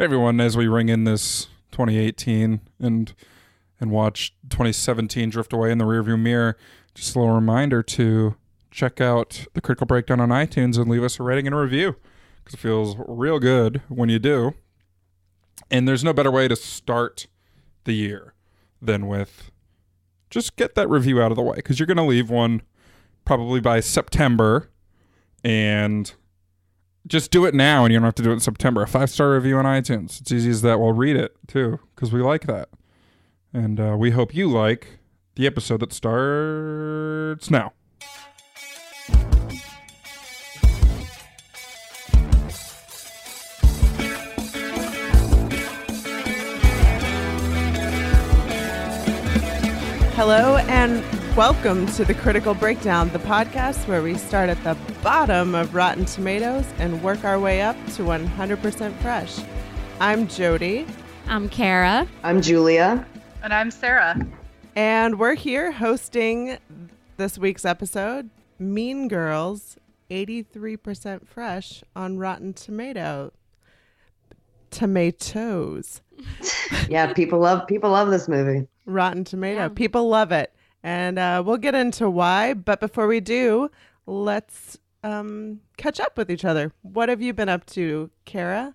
Hey everyone, as we ring in this 2018 and watch 2017 drift away in the rearview mirror, just a little reminder to check out the Critical Breakdown on iTunes and leave us a rating and a review, because it feels real good when you do. And there's no better way to start the year than with just get that review out of the way, because you're going to leave one probably by September, and just do it now, and you don't have to do it in September. A 5-star review on iTunes. It's easy as that. We'll read it, too, because we like that. And we hope you like the episode that starts now. Hello and welcome to the Critical Breakdown, the podcast where we start at the bottom of Rotten Tomatoes and work our way up to 100% fresh. I'm Jodi. I'm Kara. I'm Julia. And I'm Sarah. And we're here hosting this week's episode, Mean Girls, 83% fresh on Rotten Tomatoes. Yeah, people love this movie. Rotten Tomato. Yeah. People love it. And we'll get into why. But before we do, let's catch up with each other. What have you been up to, Kara?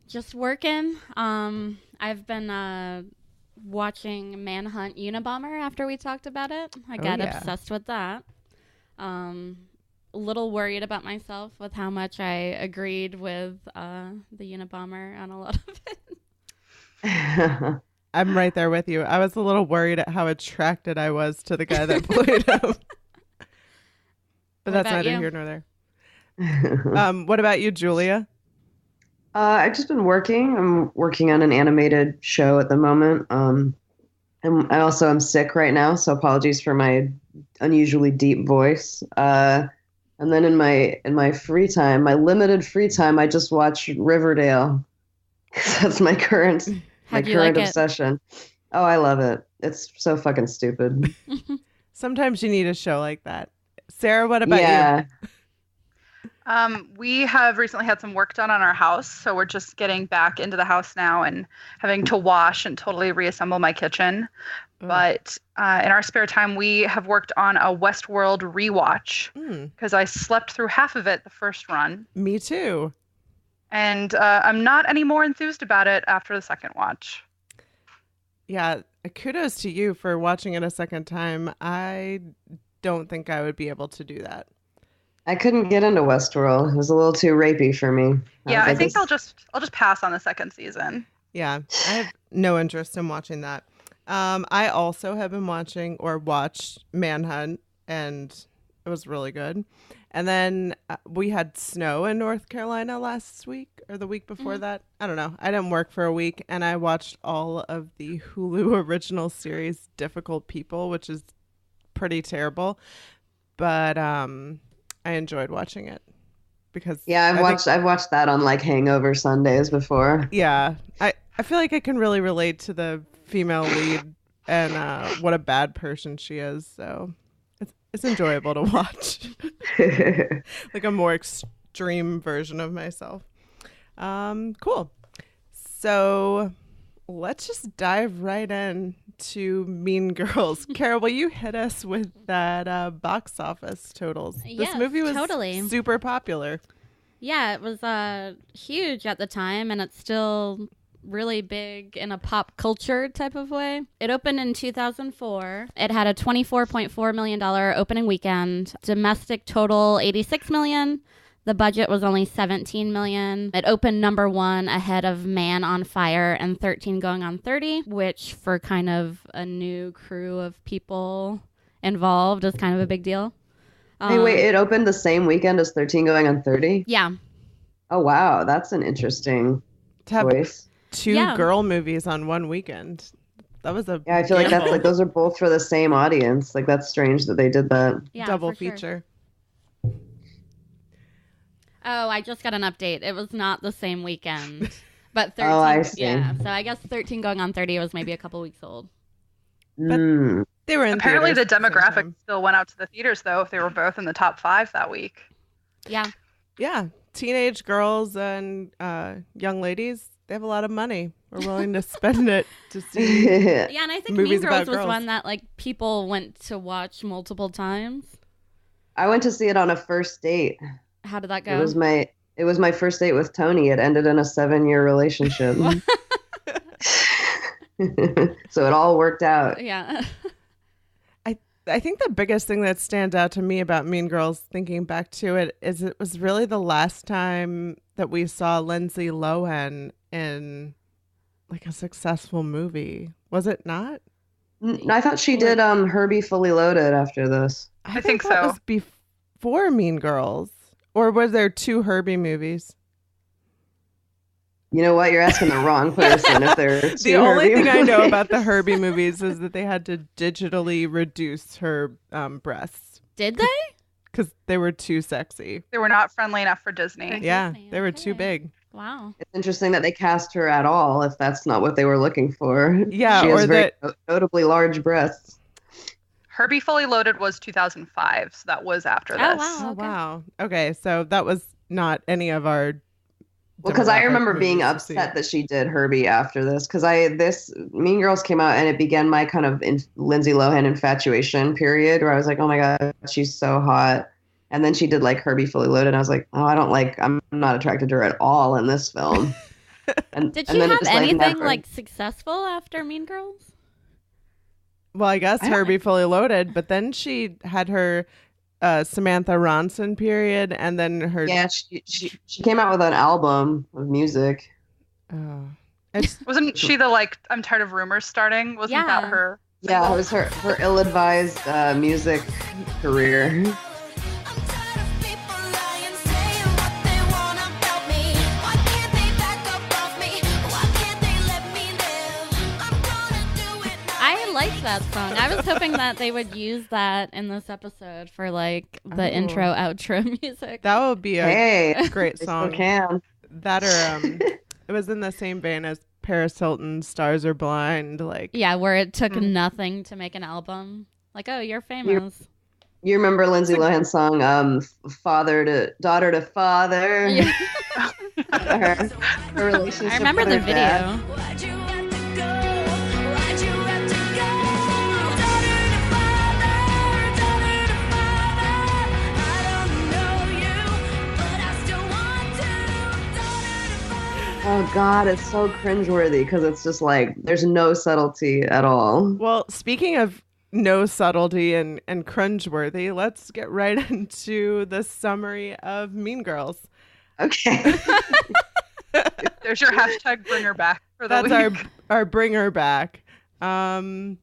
Just working. I've been watching Manhunt Unabomber after we talked about it. I got obsessed with that. A little worried about myself with how much I agreed with the Unabomber on a lot of it. I'm right there with you. I was a little worried at how attracted I was to the guy that played him. But that's neither here nor there. What about you, Julia? I've just been working. I'm working on an animated show at the moment. And I also am sick right now, so apologies for my unusually deep voice. And then in my free time, my limited free time, I just watch Riverdale. That's my current obsession. Oh, I love it. It's so fucking stupid. Sometimes you need a show like that. Sarah, what about you? We have recently had some work done on our house, so we're just getting back into the house now and having to wash and totally reassemble my kitchen. But in our spare time, we have worked on a Westworld rewatch because I slept through half of it the first run. Me too. And I'm not any more enthused about it after the second watch. Yeah, kudos to you for watching it a second time. I don't think I would be able to do that. I couldn't get into Westworld. It was a little too rapey for me. Yeah, I think I'll just pass on the second season. Yeah, I have no interest in watching that. I also have been watched Manhunt, and it was really good. And then we had snow in North Carolina last week or the week before that. I don't know. I didn't work for a week, and I watched all of the Hulu original series Difficult People, which is pretty terrible. But I enjoyed watching it because I've watched that on like hangover Sundays before. Yeah, I feel like I can really relate to the female lead and what a bad person she is. So it's enjoyable to watch. Like a more extreme version of myself. Cool. So let's just dive right in to Mean Girls. Carol, will you hit us with that box office totals? This movie was totally super popular. Yeah, it was huge at the time, and it's still really big in a pop culture type of way. It opened in 2004. It had a $24.4 million opening weekend. Domestic total, $86 million. The budget was only $17 million. It opened number 1 ahead of Man on Fire and 13 Going on 30, which for kind of a new crew of people involved is kind of a big deal. Hey, wait, it opened the same weekend as 13 Going on 30? Yeah. Oh, wow. That's an interesting choice. Two girl movies on one weekend. That was a I feel like that's like those are both for the same audience. Like that's strange that they did that. Yeah, double feature. Sure. Oh, I just got an update. It was not the same weekend. But 13 I see. Yeah. So I guess 13 Going on 30 was maybe a couple weeks old. But they were in apparently the theaters demographic still went out to the theaters though if they were both in the top 5 that week. Yeah. Yeah. teenage girls and young ladies, they have a lot of money. We're willing to spend it to see. Yeah, and I think Movies Mean Girls about was girls. one that like people went to watch multiple times. I went to see it on a first date. How did that It go? was my first date with Tony. It ended in a 7-year relationship. So it all worked out. Yeah. I think the biggest thing that stands out to me about Mean Girls, thinking back to it, is it was really the last time that we saw Lindsay Lohan in like a successful movie. Was it not? I thought she did Herbie Fully Loaded after this. I think that so. was before Mean Girls. Or was there 2 Herbie movies? You know what? You're asking the wrong person. If there are 2 The only Herbie thing I know movies. about the Herbie movies is that they had to digitally reduce her breasts Did they? because they were too sexy. They were not friendly enough for Disney. Yeah, Disney, they were too okay. big. Wow. It's interesting that they cast her at all if that's not what they were looking for. Yeah, she or has very that notably large breasts. Herbie Fully Loaded was 2005, so that was after this. Oh, wow. Oh, Okay. wow. Okay, so that was not any of our. Well, because I demographic remember being movies to see. upset that she did Herbie after this. Because this Mean Girls came out and it began my kind of Lindsay Lohan infatuation period where I was like, oh my god, she's so hot. And then she did like Herbie Fully Loaded. And I was like, oh, I'm not attracted to her at all in this film. And Did and she then it have just, anything never- like successful after Mean Girls? Well, I guess I don't- Herbie Fully Loaded, but then she had her Samantha Ronson period, and then her. Yeah, she came out with an album of music. Oh. It's, Wasn't she the like I'm tired of rumors starting? Wasn't that Yeah. her? Yeah, it was her ill-advised music career. I liked that song. I was hoping that they would use that in this episode for like the Oh. intro outro music. that would be a Hey, great they still song. can. That or it was in the same vein as Paris Hilton's "Stars Are Blind." Like, Yeah, where it took Mm. nothing to make an album. Like, oh, you're famous. You remember Lindsay Lohan's song, "Father to Daughter to Father"? Yeah. her relationship. I remember with the her video. dad. Oh God, it's so cringeworthy because it's just like there's no subtlety at all. well, speaking of no subtlety and cringeworthy, let's get right into the summary of Mean Girls. Okay. There's your hashtag bring her back for the That's week. our bring her back. I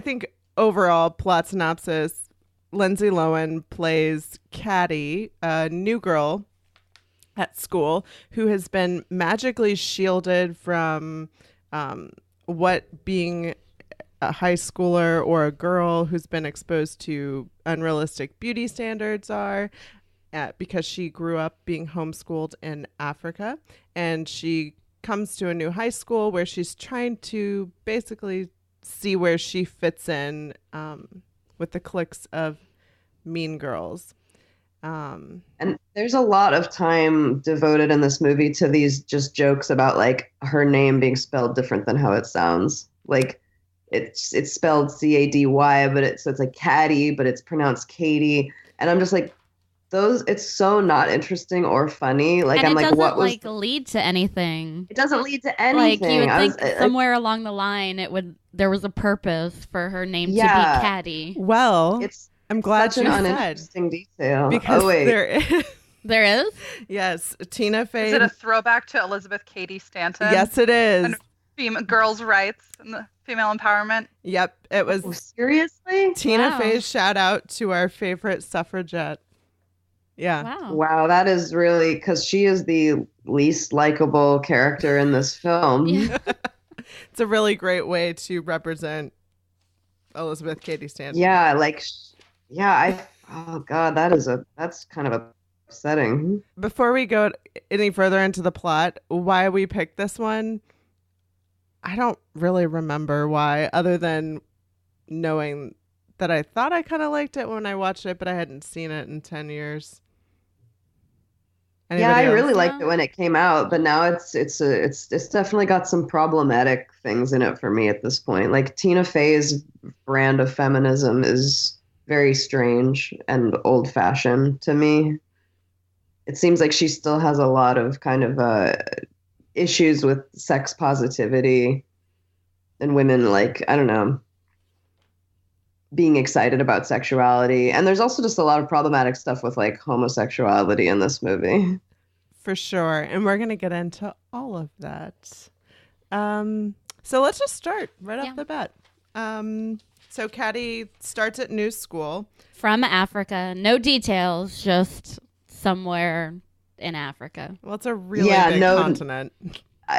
think overall plot synopsis: Lindsay Lohan plays Caddy, a new girl at school who has been magically shielded from what being a high schooler or a girl who's been exposed to unrealistic beauty standards are. Because she grew up being homeschooled in Africa, and she comes to a new high school where she's trying to basically see where she fits in with the cliques of Mean Girls. And there's a lot of time devoted in this movie to these just jokes about like her name being spelled different than how it sounds. Like it's spelled Cady, but it's like Caddy, but it's pronounced Katie. And I'm just like, it's so not interesting or funny. Like And I'm it like, doesn't what was? like lead to anything. It doesn't lead to Like anything. you would I think somewhere along the line there was a purpose for her name to Yeah. be Caddy. Well, It's I'm glad such you an said uninteresting detail. because Oh wait, there is. There is? Yes, Tina Fey. Is it a throwback to Elizabeth Cady Stanton? Yes, it is. And girls' rights and the female empowerment. Yep, it was Oh, seriously? Tina Wow. Fey's shout out to our favorite suffragette. Yeah. Wow. Wow, that is really because she is the least likable character in this film. Yeah. It's a really great way to represent Elizabeth Cady Stanton. Yeah, like, oh God, that's kind of upsetting. Before we go any further into the plot, why we picked this one, I don't really remember why, other than knowing that I thought I kind of liked it when I watched it, but I hadn't seen it in 10 years. Yeah, I Anybody really else? liked it when it came out, but now it's definitely got some problematic things in it for me at this point. Like Tina Fey's brand of feminism is very strange and old-fashioned to me. It seems like she still has a lot of kind of issues with sex positivity and women, like, I don't know, being excited about sexuality. And there's also just a lot of problematic stuff with like homosexuality in this movie. For sure. And we're going to get into all of that. So let's just start right off the bat. So Caddy starts at new school. From Africa. No details, just somewhere in Africa. Well, it's a really big continent.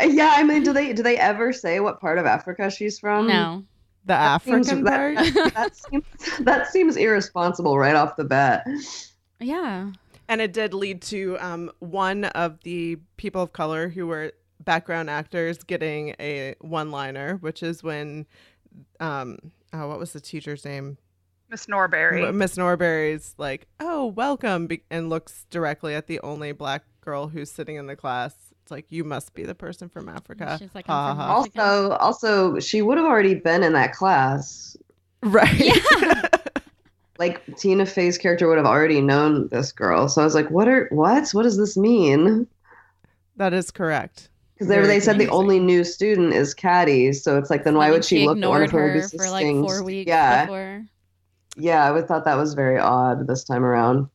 Yeah, I mean, do they ever say what part of Africa she's from? No. The African part? That seems irresponsible right off the bat. Yeah. And it did lead to one of the people of color who were background actors getting a one-liner, which is when, what was the teacher's name? Miss Norbury. Miss Norbury's like, oh, welcome, and looks directly at the only black girl who's sitting in the class. It's like, you must be the person from Africa. She's like, ha, I'm from ha. Africa. Also, she would have already been in that class. Right. Yeah. Like Tina Fey's character would have already known this girl. So I was like, what does this mean? That is correct. Because they said the only new student is Caddy. So it's like, then why would she look at one of her for like 4 weeks before? Yeah, I would thought that was very odd this time around.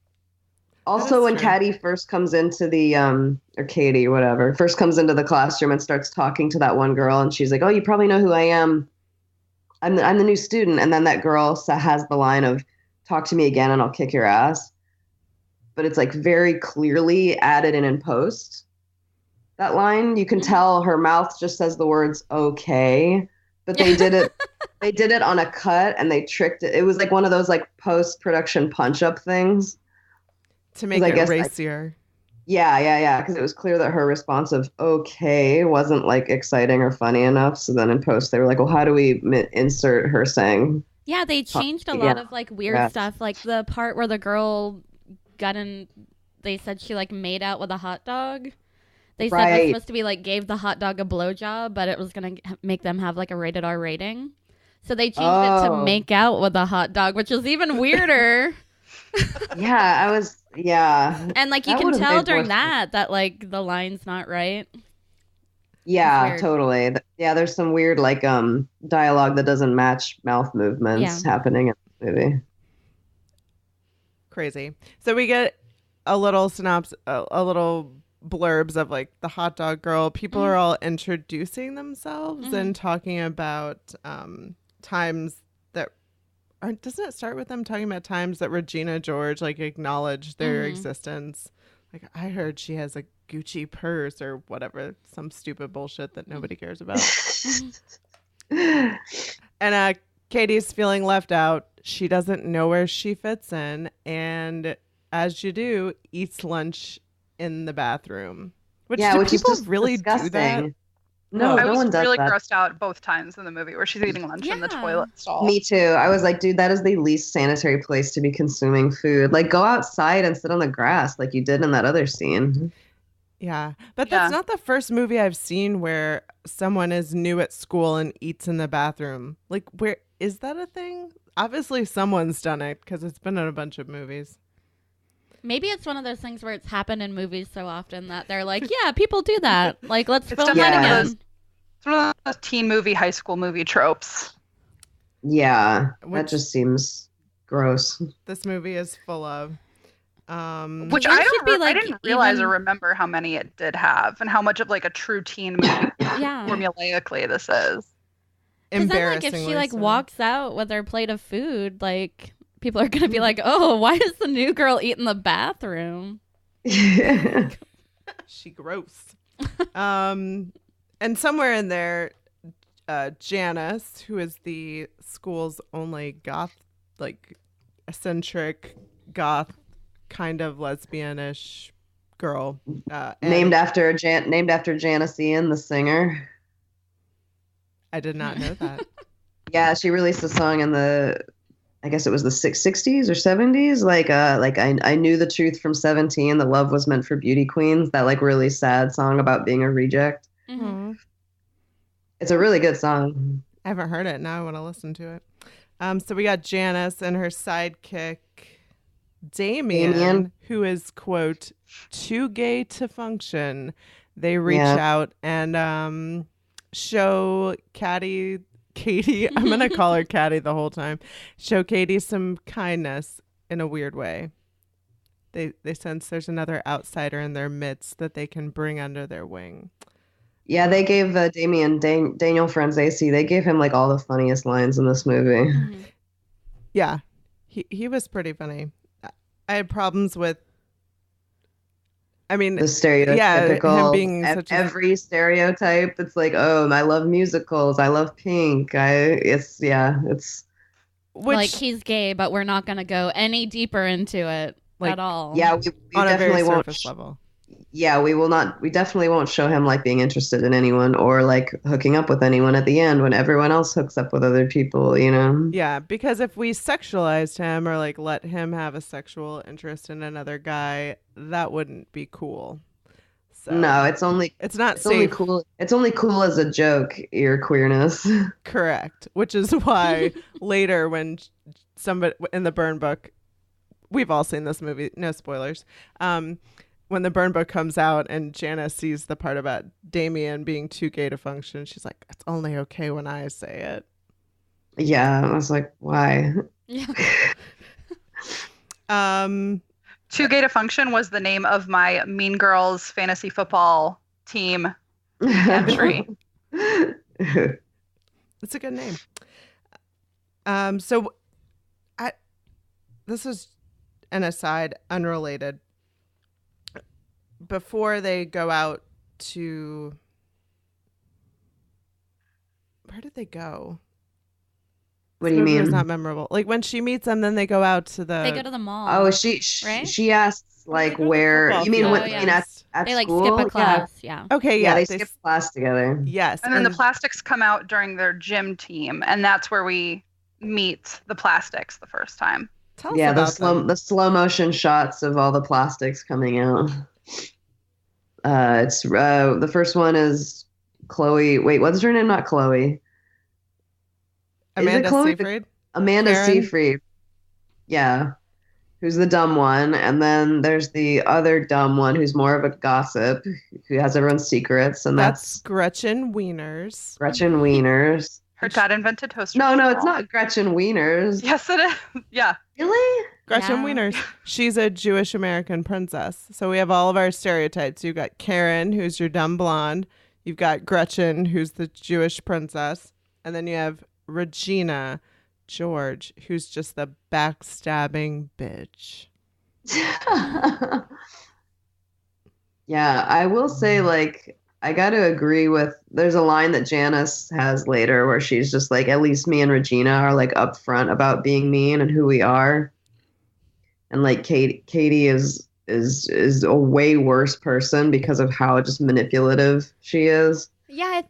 Also, when Caddy first comes into the, or Katie, whatever, first comes into the classroom and starts talking to that one girl, and she's like, oh, you probably know who I am. I'm the new student. And then that girl has the line of, talk to me again and I'll kick your ass. But it's like very clearly added in post. That line, you can tell her mouth just says the words, okay. But they did it. They did it on a cut and they tricked it. It was like one of those like post-production punch-up things. To make it racier. Yeah. Because it was clear that her response of okay wasn't like exciting or funny enough. So then in post, they were like, well, how do we insert her saying? Yeah, they changed a lot of like weird stuff. Like the part where the girl got in, they said she like made out with a hot dog. They said it was supposed to be like gave the hot dog a blowjob, but it was going to make them have like a rated R rating. So they changed it to make out with a hot dog, which is even weirder. And like you can tell during that like the line's not right. Yeah, totally. Yeah, there's some weird like dialogue that doesn't match mouth movements happening in the movie. Crazy. So we get a little a little blurbs of like the hot dog girl. People are all introducing themselves and talking about times that doesn't it start with them talking about times that Regina George like acknowledged their existence? Like, I heard she has a Gucci purse or whatever, some stupid bullshit that nobody cares about. And Katie's feeling left out. She doesn't know where she fits in, and as you do, eats lunch in the bathroom. Which people really disgusting. Do that? No, I no one was does really that. Grossed out both times in the movie where she's eating lunch in the toilet stall. Me too. I was like, dude, that is the least sanitary place to be consuming food. Like, go outside and sit on the grass like you did in that other scene. Yeah, but that's not the first movie I've seen where someone is new at school and eats in the bathroom. Like, where is that a thing? Obviously, someone's done it because it's been in a bunch of movies. Maybe it's one of those things where it's happened in movies so often that they're like, yeah, people do that. Like, let's film that again. It's one of those teen movie, high school movie tropes. Yeah, that just seems gross. This movie is full of. Which I didn't realize or remember how many it did have and how much of like a true teen movie formulaically this is. Embarrassingly, then, like, if she like walks out with her plate of food, like people are gonna be like, "Oh, why is the new girl eating the bathroom?" She gross. And somewhere in there, Janice, who is the school's only goth, like eccentric goth, kind of lesbianish girl, named after Janice Ian, the singer. I did not know that. Yeah, she released a song in the I guess it was the 60s or 70s. Like I knew the truth from 17. The love was meant for beauty queens. That like really sad song about being a reject. Mm-hmm. It's a really good song. I haven't heard it. Now I want to listen to it. So we got Janice and her sidekick, Damien, who is, quote, too gay to function. They reach out and show Katie, I'm going to call her Katie the whole time, show Katie some kindness in a weird way. They sense there's another outsider in their midst that they can bring under their wing. Yeah, they gave Daniel Franzese, they gave him like all the funniest lines in this movie. Mm-hmm. Yeah, he was pretty funny. I had problems with, I mean, The stereotypical, him being such every stereotype. It's like, oh, I love musicals. I love Pink. It's like he's gay, but we're not going to go any deeper into it at all. Yeah, we on a definitely very won't. surface level. Yeah, we will not. We definitely won't show him like being interested in anyone or like hooking up with anyone at the end when everyone else hooks up with other people. You know. Yeah, because if we sexualized him or like let him have a sexual interest in another guy, that wouldn't be cool. So No, it's not only safe. cool. It's only cool as a joke, your queerness. Correct. Which is why later when somebody in the burn book, we've all seen this movie, no spoilers. When the burn book comes out and Janice sees the part about Damien being too gay to function, she's like, it's only okay when I say it. Yeah, I was like, why? Yeah. Too Gay to Function was the name of my Mean Girls fantasy football team entry. It's a good name. So this is an aside, unrelated. Before they go out to, where did they go? What do you mean? It's not memorable. Like when she meets them, then they go out to the. They go to the mall. Oh, right? she asks like They go to the where football you mean? field. What, Oh, you yeah. mean at They like school? skip a class. Yeah. Okay, Yeah, yeah, they skip class together. Yes, And then the plastics come out during their gym team, and that's where we meet the plastics the first time. Tell us Yeah, about them. the slow motion shots of all the plastics coming out. It's the first one is Chloe. Wait, what's her name? Not Chloe. Amanda Chloe? Seyfried. Amanda Karen? Seyfried. Yeah, who's the dumb one, and then there's the other dumb one who's more of a gossip, who has everyone's secrets, and That's that's Gretchen Wieners. Gretchen Wieners. Her dad invented toaster. No, it's not Gretchen Wieners. Yes, it is. Yeah. Really? Gretchen Yeah. Wieners. She's a Jewish American princess. So we have all of our stereotypes. You've got Karen, who's your dumb blonde. You've got Gretchen, who's the Jewish princess. And then you have Regina George, who's just the backstabbing bitch. Yeah, I will say, like, I got to agree with, there's a line that Janice has later where she's just like, at least me and Regina are like upfront about being mean and who we are. And like Katie is a way worse person because of how just manipulative she is. Yeah,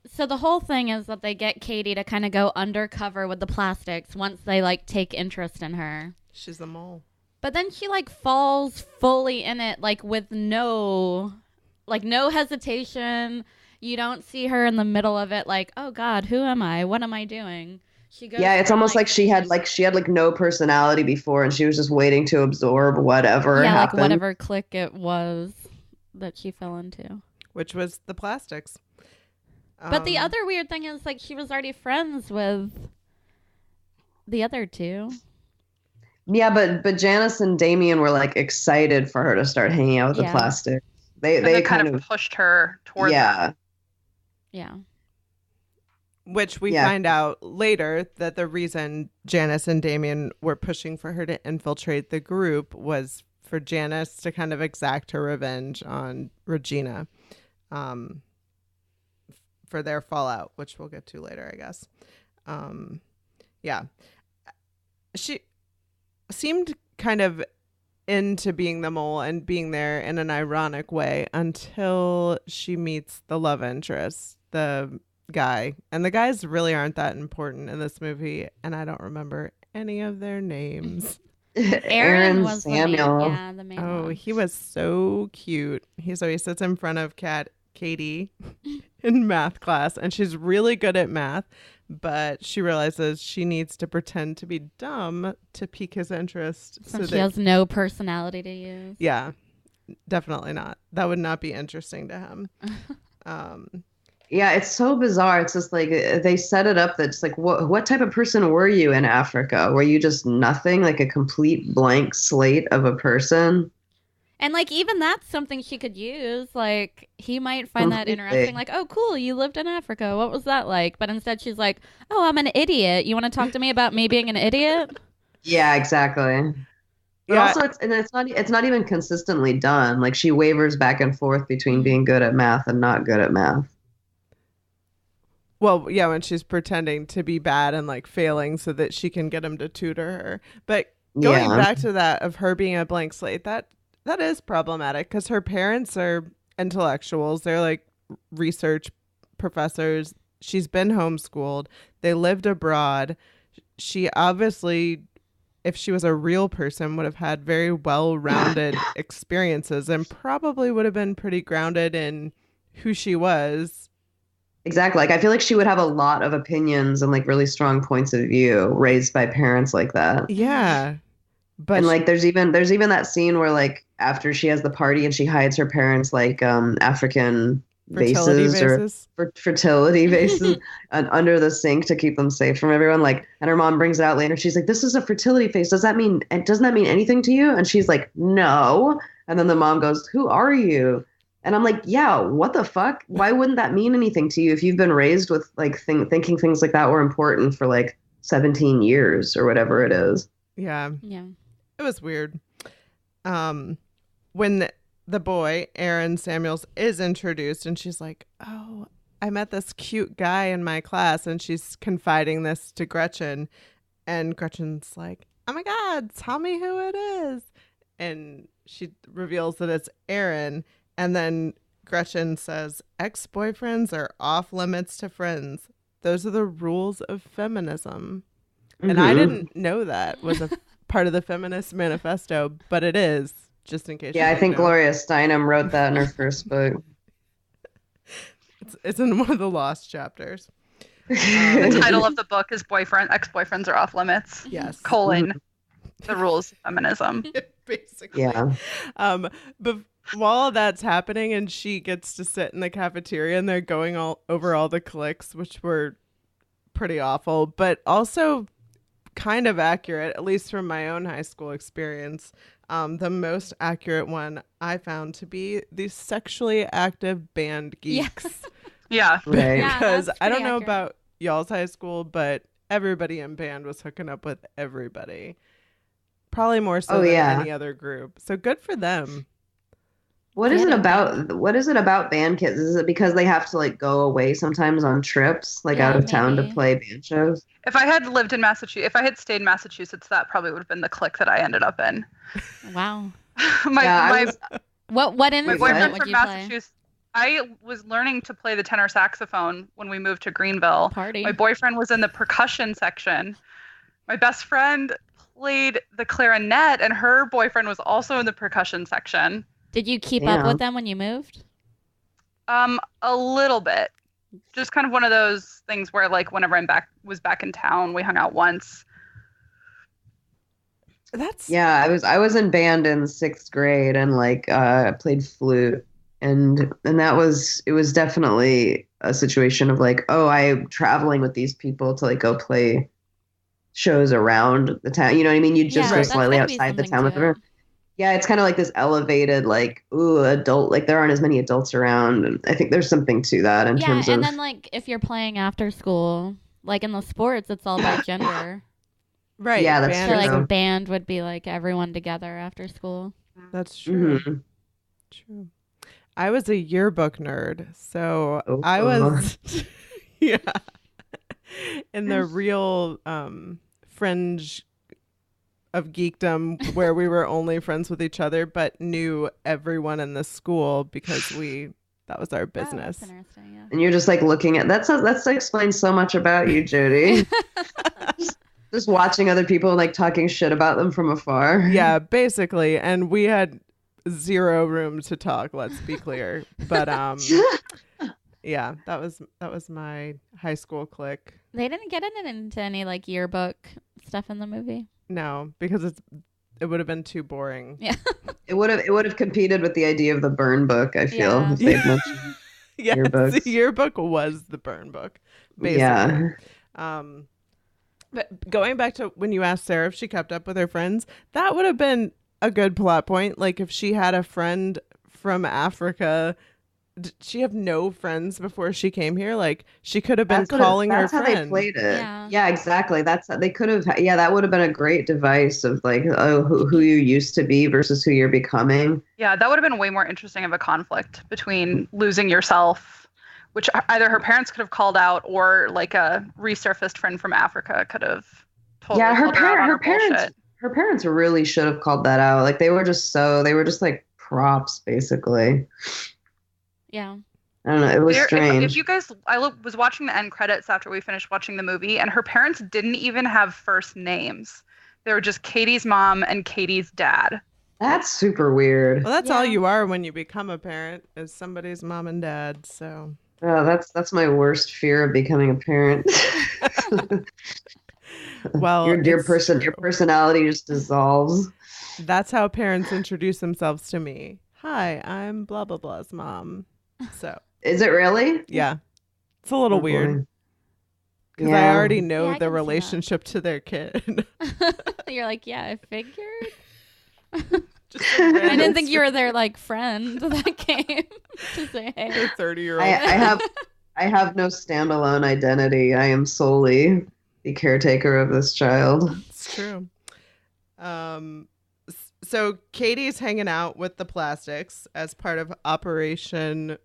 so the whole thing is that they get Katie to kind of go undercover with the plastics once they like take interest in her. She's the mole. But then she like falls fully in it, like with no hesitation. You don't see her in the middle of it like, oh God, who am I? What am I doing? She goes. Yeah, it's from, almost like she had no personality before and she was just waiting to absorb whatever like happened. whatever clique it was that she fell into. Which was the plastics. But the other weird thing is like she was already friends with the other two. Yeah, but Janice and Damien were like excited for her to start hanging out with the Yeah. plastic. And They kind of pushed her toward yeah. them. Yeah. Which we Yeah. find out later that the reason Janice and Damien were pushing for her to infiltrate the group was for Janice to kind of exact her revenge on Regina for their fallout, which we'll get to later, I guess. Yeah. She seemed kind of into being the mole and being there in an ironic way until she meets the love interest, the guy. And the guys really aren't that important in this movie. And I don't remember any of their names. Aaron was Samuel. the main Oh, one. he was so cute. He sits in front of Katie in math class, and she's really good at math, but she realizes she needs to pretend to be dumb to pique his interest. Since she has no personality to use. Yeah, definitely not. That would not be interesting to him. Yeah, it's so bizarre. It's just like they set it up that it's like, what type of person were you in Africa? Were you just nothing, like a complete blank slate of a person? And like even that's something she could use. Like he might find that interesting. Like, oh, cool, you lived in Africa. What was that like? But instead she's like, oh, I'm an idiot. You want to talk to me about me being an idiot? Yeah, exactly. But also, it's not even consistently done. Like she wavers back and forth between being good at math and not good at math. Well, yeah, when she's pretending to be bad and like failing so that she can get him to tutor her. But going back to that of her being a blank slate, that is problematic because her parents are intellectuals. They're like research professors. She's been homeschooled. They lived abroad. She obviously, if she was a real person, would have had very well-rounded experiences and probably would have been pretty grounded in who she was. Exactly. Like I feel like she would have a lot of opinions and like really strong points of view raised by parents like that. Yeah. But and like there's even that scene where like after she has the party and she hides her parents like African vases or fertility vases under the sink to keep them safe from everyone. Like, and her mom brings it out later. She's like, "This is a fertility vase. Doesn't that mean anything to you?" And she's like, "No." And then the mom goes, "Who are you?" And I'm like, yeah, what the fuck? Why wouldn't that mean anything to you if you've been raised with like thinking things like that were important for like 17 years or whatever it is? Yeah. Yeah. It was weird. When the boy, Aaron Samuels, is introduced and she's like, oh, I met this cute guy in my class, and she's confiding this to Gretchen. And Gretchen's like, oh my God, tell me who it is. And she reveals that it's Aaron. And then Gretchen says, ex-boyfriends are off limits to friends. Those are the rules of feminism. Mm-hmm. And I didn't know that was a part of the feminist manifesto, but it is, just in case. Yeah, I think Gloria Steinem wrote that in her first book. It's in one of the lost chapters. The title of the book is Ex-Boyfriends Are Off Limits. Yes. The rules of feminism. Basically. Yeah. But while that's happening and she gets to sit in the cafeteria and they're going over all the cliques, which were pretty awful, but also kind of accurate, at least from my own high school experience. The most accurate one I found to be the sexually active band geeks. Yeah. Right. Because I don't know accurate. about y'all's high school, but everybody in band was hooking up with everybody. Probably more so than any other group. So good for them. What is it about band kids? Is it because they have to like go away sometimes on trips, like out of town to play band shows? If I had lived in Massachusetts, if I had stayed in Massachusetts, that probably would have been the clique that I ended up in. Wow. my boyfriend from Massachusetts. I was learning to play the tenor saxophone when we moved to Greenville. Party. My boyfriend was in the percussion section. My best friend played the clarinet, and her boyfriend was also in the percussion section. Did you keep up with them when you moved? A little bit. Just kind of one of those things where, like, whenever was back in town, we hung out once. I was in band in 6th grade and like I played flute, and it was definitely a situation of like, oh, I'm traveling with these people to like go play shows around the town. You know what I mean? You just go slightly outside the town with them. Yeah, it's kind of like this elevated, like, ooh, adult, like there aren't as many adults around. And I think there's something to that in terms of. Yeah, and then like if you're playing after school, like in the sports, it's all about gender. Right. Yeah, that's true. So like band would be like everyone together after school. That's true. Mm-hmm. True. I was a yearbook nerd, so I was, in the real fringe of geekdom where we were only friends with each other, but knew everyone in the school because we That was our Oh, business. that's interesting. Yeah. And you're just like looking at that explains so much about you, Jodi. Just watching other people like talking shit about them from afar. Yeah, basically. And we had zero room to talk, let's be clear. But yeah, that was my high school clique. They didn't get into any like yearbook stuff in the movie. No, because it would have been too boring. Yeah. It would have competed with the idea of the burn book, I feel. Yeah. If they'd mentioned Yes, yearbooks. the yearbook was the burn book, basically. Yeah. But going back to when you asked Sarah if she kept up with her friends, that would have been a good plot point. Like if she had a friend from Africa, did she have no friends before she came here? Like she could have been calling her That's how friend. they played it. Yeah. Yeah, exactly. That's they could have. Yeah, that would have been a great device of like, oh, who you used to be versus who you're becoming. Yeah, that would have been way more interesting of a conflict between losing yourself, which either her parents could have called out, or like a resurfaced friend from Africa could have totally called her out on her bullshit. Her parents really should have called that out. Like they were just like props, basically. Yeah. I don't know. It was strange. If you guys, was watching the end credits after we finished watching the movie, and her parents didn't even have first names. They were just Katie's mom and Katie's dad. That's super weird. Well, that's all you are when you become a parent, is somebody's mom and dad. So. Oh, that's my worst fear of becoming a parent. Well, your personality just dissolves. That's how parents introduce themselves to me. Hi, I'm blah blah blah's mom. So is it really? Yeah, it's a little weird because I already know the relationship to their kid. You're like, yeah, I figured. I didn't think you were their like friend that came to say hey. Their 30-year-old. I have no standalone identity. I am solely the caretaker of this child. It's true. So Katie's hanging out with the plastics as part of Operation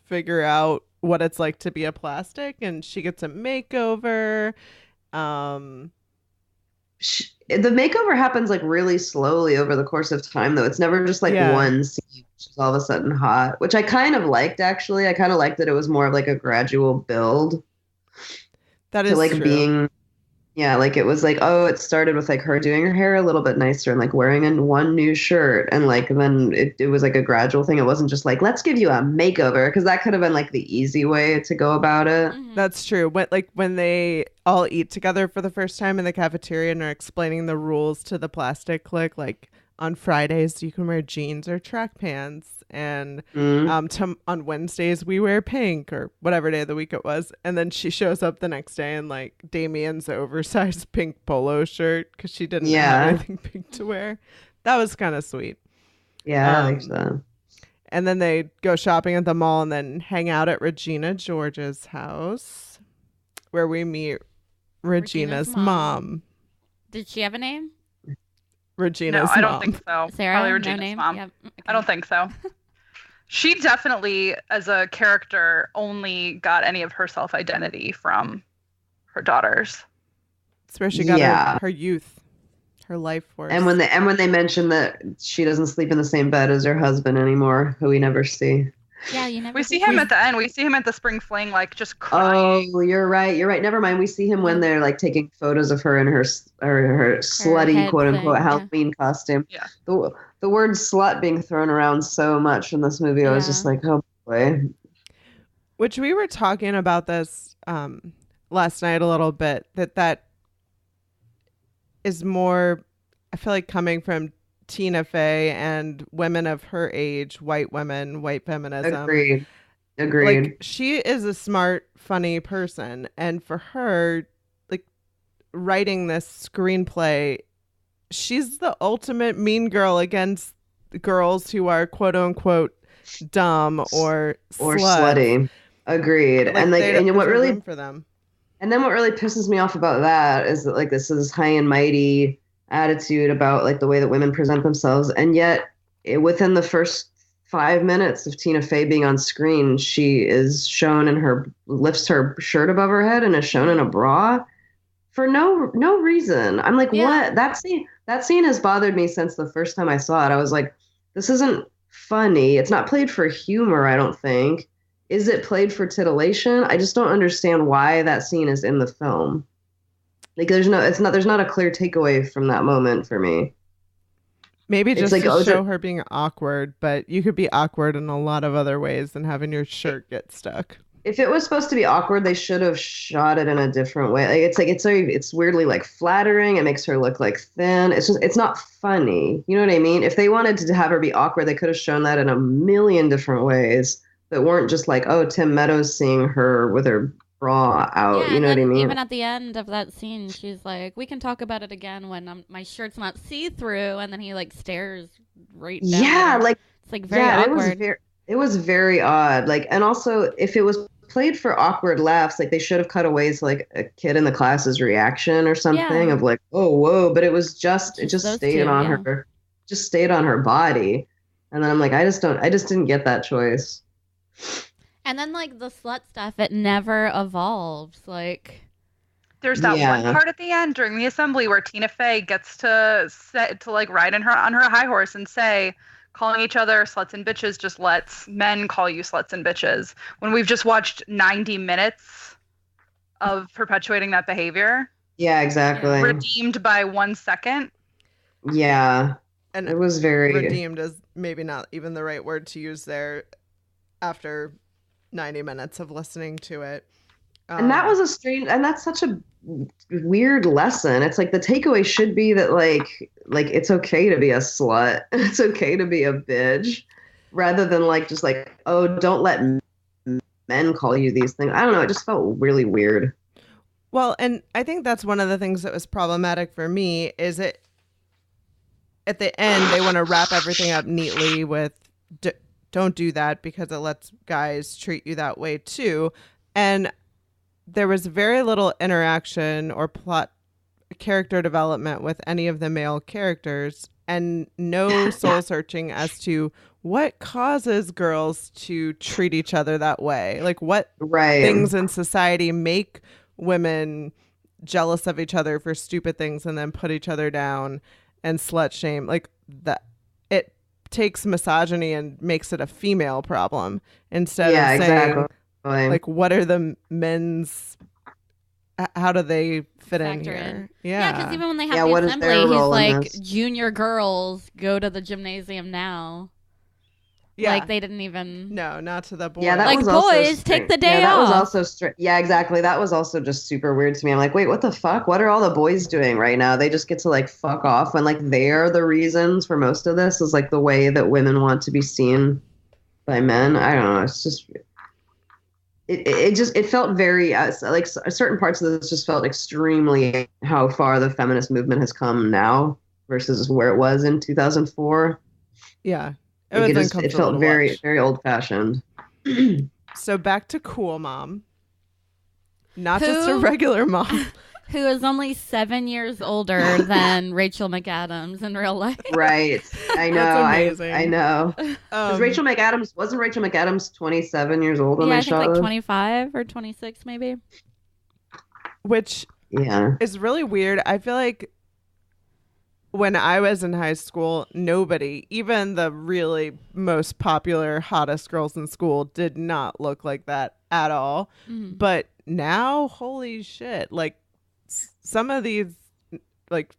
Figure Out What It's Like to Be a Plastic, and she gets a makeover. The makeover happens like really slowly over the course of time, though. It's never just like one scene. She's all of a sudden hot, which I kind of liked, actually. I kind of liked that it was more of like a gradual build. That is like true. being, like it was like, oh, it started with like her doing her hair a little bit nicer and like wearing one new shirt, and like then it was like a gradual thing. It wasn't just like, let's give you a makeover, because that could have been like the easy way to go about it. Mm-hmm. That's true. When they all eat together for the first time in the cafeteria and are explaining the rules to the plastic clique, like on Fridays you can wear jeans or track pants, and on Wednesdays we wear pink, or whatever day of the week it was. And then she shows up the next day in like Damien's oversized pink polo shirt because she didn't have anything pink to wear. That was kind of sweet. Yeah, I think so. And then they go shopping at the mall and then hang out at Regina George's house, where we meet Regina's mom. Did she have a name? Regina's mom. No, I don't mom. think so. Sarah, Probably no Regina's name? mom. Yep. Okay. I don't think so. She definitely, as a character, only got any of her self-identity from her daughters. It's where she got her youth, her life force. And when they mention that she doesn't sleep in the same bed as her husband anymore, who we never see. Yeah, you never. We see him at the end. We see him at the spring fling, like just crying. Oh, you're right. Never mind. We see him when they're like taking photos of her in her slutty quote unquote Halloween costume. Yeah. The word slut being thrown around so much in this movie, I was just like, oh boy. Which we were talking about this last night a little bit. That is more, I feel like, coming from Tina Fey and women of her age, white women, white feminism. Agreed. Like, she is a smart, funny person, and for her, like, writing this screenplay, she's the ultimate mean girl against girls who are quote unquote dumb or slutty. Agreed. And like, and what really for them. And then what really pisses me off about that is that like this is high and mighty attitude about like the way that women present themselves, and yet within the first 5 minutes of Tina Fey being on screen, she is shown lifts her shirt above her head and is shown in a bra for no reason. I'm like, what? That scene has bothered me since the first time I saw it. I was like, this isn't funny. It's not played for humor, I don't think. Is it played for titillation? I just don't understand why that scene is in the film. Like there's not a clear takeaway from that moment for me. Maybe It's just like, to oh, show her being awkward, but you could be awkward in a lot of other ways than having your shirt get stuck. If it was supposed to be awkward, they should have shot it in a different way. It's weirdly like flattering. It makes her look like thin. It's not funny. You know what I mean? If they wanted to have her be awkward, they could have shown that in a million different ways that weren't just like, oh, Tim Meadows seeing her with her bra out. Yeah, You know what I mean? even at the end of that scene, she's like, "We can talk about it again when my shirt's not see through," and then he like stares right down. Yeah, at her. like It's like very awkward. It was very odd. Like, and also if it was played for awkward laughs, like they should have cut away to like a kid in the class's reaction or something of like, oh, whoa. But it just stayed on her, just stayed on her body. And then I'm like, I just didn't get that choice. And then like the slut stuff, it never evolves. Like there's that one part at the end during the assembly where Tina Fey gets to like ride on her high horse and say, calling each other sluts and bitches just lets men call you sluts and bitches. When we've just watched 90 minutes of perpetuating that behavior. Yeah, exactly. Redeemed by 1 second. Yeah. And it was very redeemed is maybe not even the right word to use there after 90 minutes of listening to it. And that was and that's such a weird lesson. It's like the takeaway should be that like it's okay to be a slut. It's okay to be a bitch, rather than like just like, oh, don't let men call you these things. I don't know. It just felt really weird. Well, and I think that's one of the things that was problematic for me is it at the end they want to wrap everything up neatly with don't do that because it lets guys treat you that way too. And there was very little interaction or plot character development with any of the male characters and no soul searching as to what causes girls to treat each other that way. Like what things in society make women jealous of each other for stupid things and then put each other down and slut shame. Like that it takes misogyny and makes it a female problem instead of saying like what are the men's how do they fit in here? Yeah, because even when they have the assembly, he's like, junior girls go to the gymnasium now. Yeah. Like they didn't even. No, not to the boys. Yeah, that like was boys, take the day off. That was also straight. Yeah, exactly. That was also just super weird to me. I'm like, wait, what the fuck? What are all the boys doing right now? They just get to like fuck off when like they're the reasons for most of this is like the way that women want to be seen by men. I don't know. It's just. It felt very like certain parts of this just felt extremely how far the feminist movement has come now versus where it was in 2004. Yeah, it felt very very old fashioned. So back to cool mom, not just a regular mom. Who is only 7 years older than Rachel McAdams in real life. Right. I know. That's amazing. I know. Wasn't Rachel McAdams 27 years old when I they think shot like this? 25 or 26 maybe. Which is really weird. I feel like when I was in high school, nobody, even the really most popular, hottest girls in school, did not look like that at all. Mm-hmm. But now, holy shit, like some of these like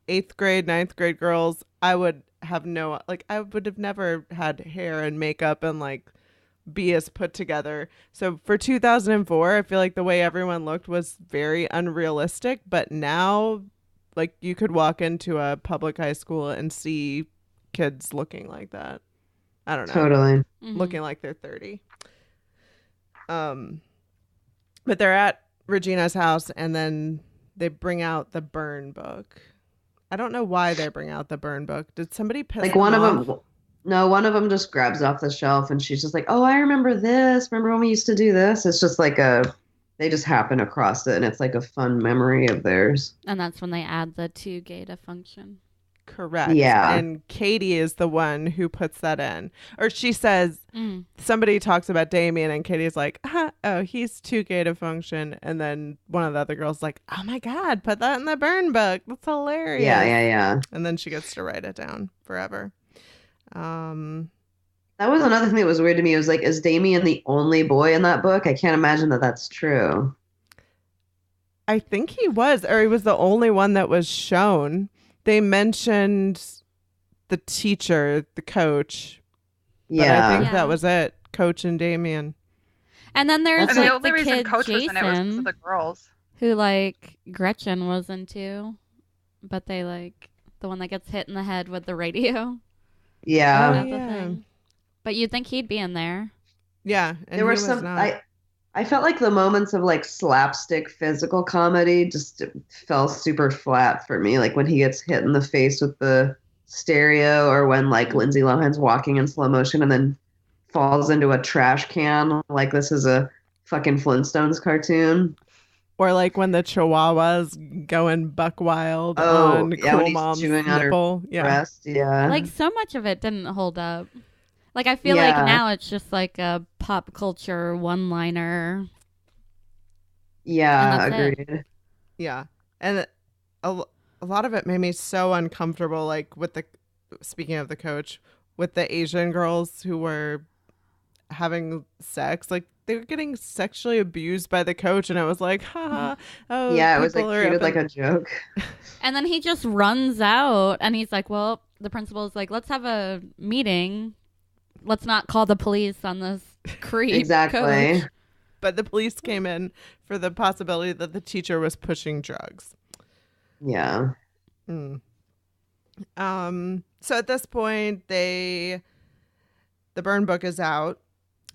8th grade, 9th grade girls, I would have never had hair and makeup and like be as put together. So for 2004, I feel like the way everyone looked was very unrealistic. But now, like you could walk into a public high school and see kids looking like that. I don't know. Totally. Looking like they're 30. But they're at Regina's house and then they bring out the burn book. I don't know why they bring out the burn book. Did somebody piss like them one off? of them? No, one of them just grabs it off the shelf and she's just like, "Oh, I remember this. Remember when we used to do this?" It's just like they just happen across it and it's like a fun memory of theirs. And that's when they add the to gata function. Correct. Yeah. And Katie is the one who puts that in. Or she says, somebody talks about Damien and Katie's like, oh, he's too gay to function. And then one of the other girls like, oh my God, put that in the burn book. That's hilarious. Yeah. And then she gets to write it down forever. That was another thing that was weird to me. It was like, is Damien the only boy in that book? I can't imagine that that's true. I think he was, or he was the only one that was shown. They mentioned the teacher, the coach. But I think that was it. Coach and Damien. And then there's And like the only the reason kid Coach was in it was because Jason, of the girls. who like Gretchen was into, but they like the one that gets hit in the head with the radio. Yeah. That's the thing. But you'd think he'd be in there. Yeah. And There were some, I felt like the moments of like slapstick physical comedy just fell super flat for me. Like when he gets hit in the face with the stereo, or when like Lindsay Lohan's walking in slow motion and then falls into a trash can like this is a fucking Flintstones cartoon. Or like when the Chihuahua's going buck wild Oh, on yeah, Cool when he's Mom's chewing on her nipple. breast. Yeah. Like so much of it didn't hold up. Like I feel like now it's just like a pop culture one-liner. Yeah, And that's agreed. Yeah. And a lot of it made me so uncomfortable, like with the, speaking of the coach, with the Asian girls who were having sex. Like they were getting sexually abused by the coach, and I was like, haha. Oh, Yeah, it was like people are treated up like in- a joke. And then he just runs out and he's like, well, the principal's like, let's have a meeting. Let's not call the police on this creep. Exactly. Coach. But the police came in for the possibility that the teacher was pushing drugs. Yeah. So at this point, the burn book is out.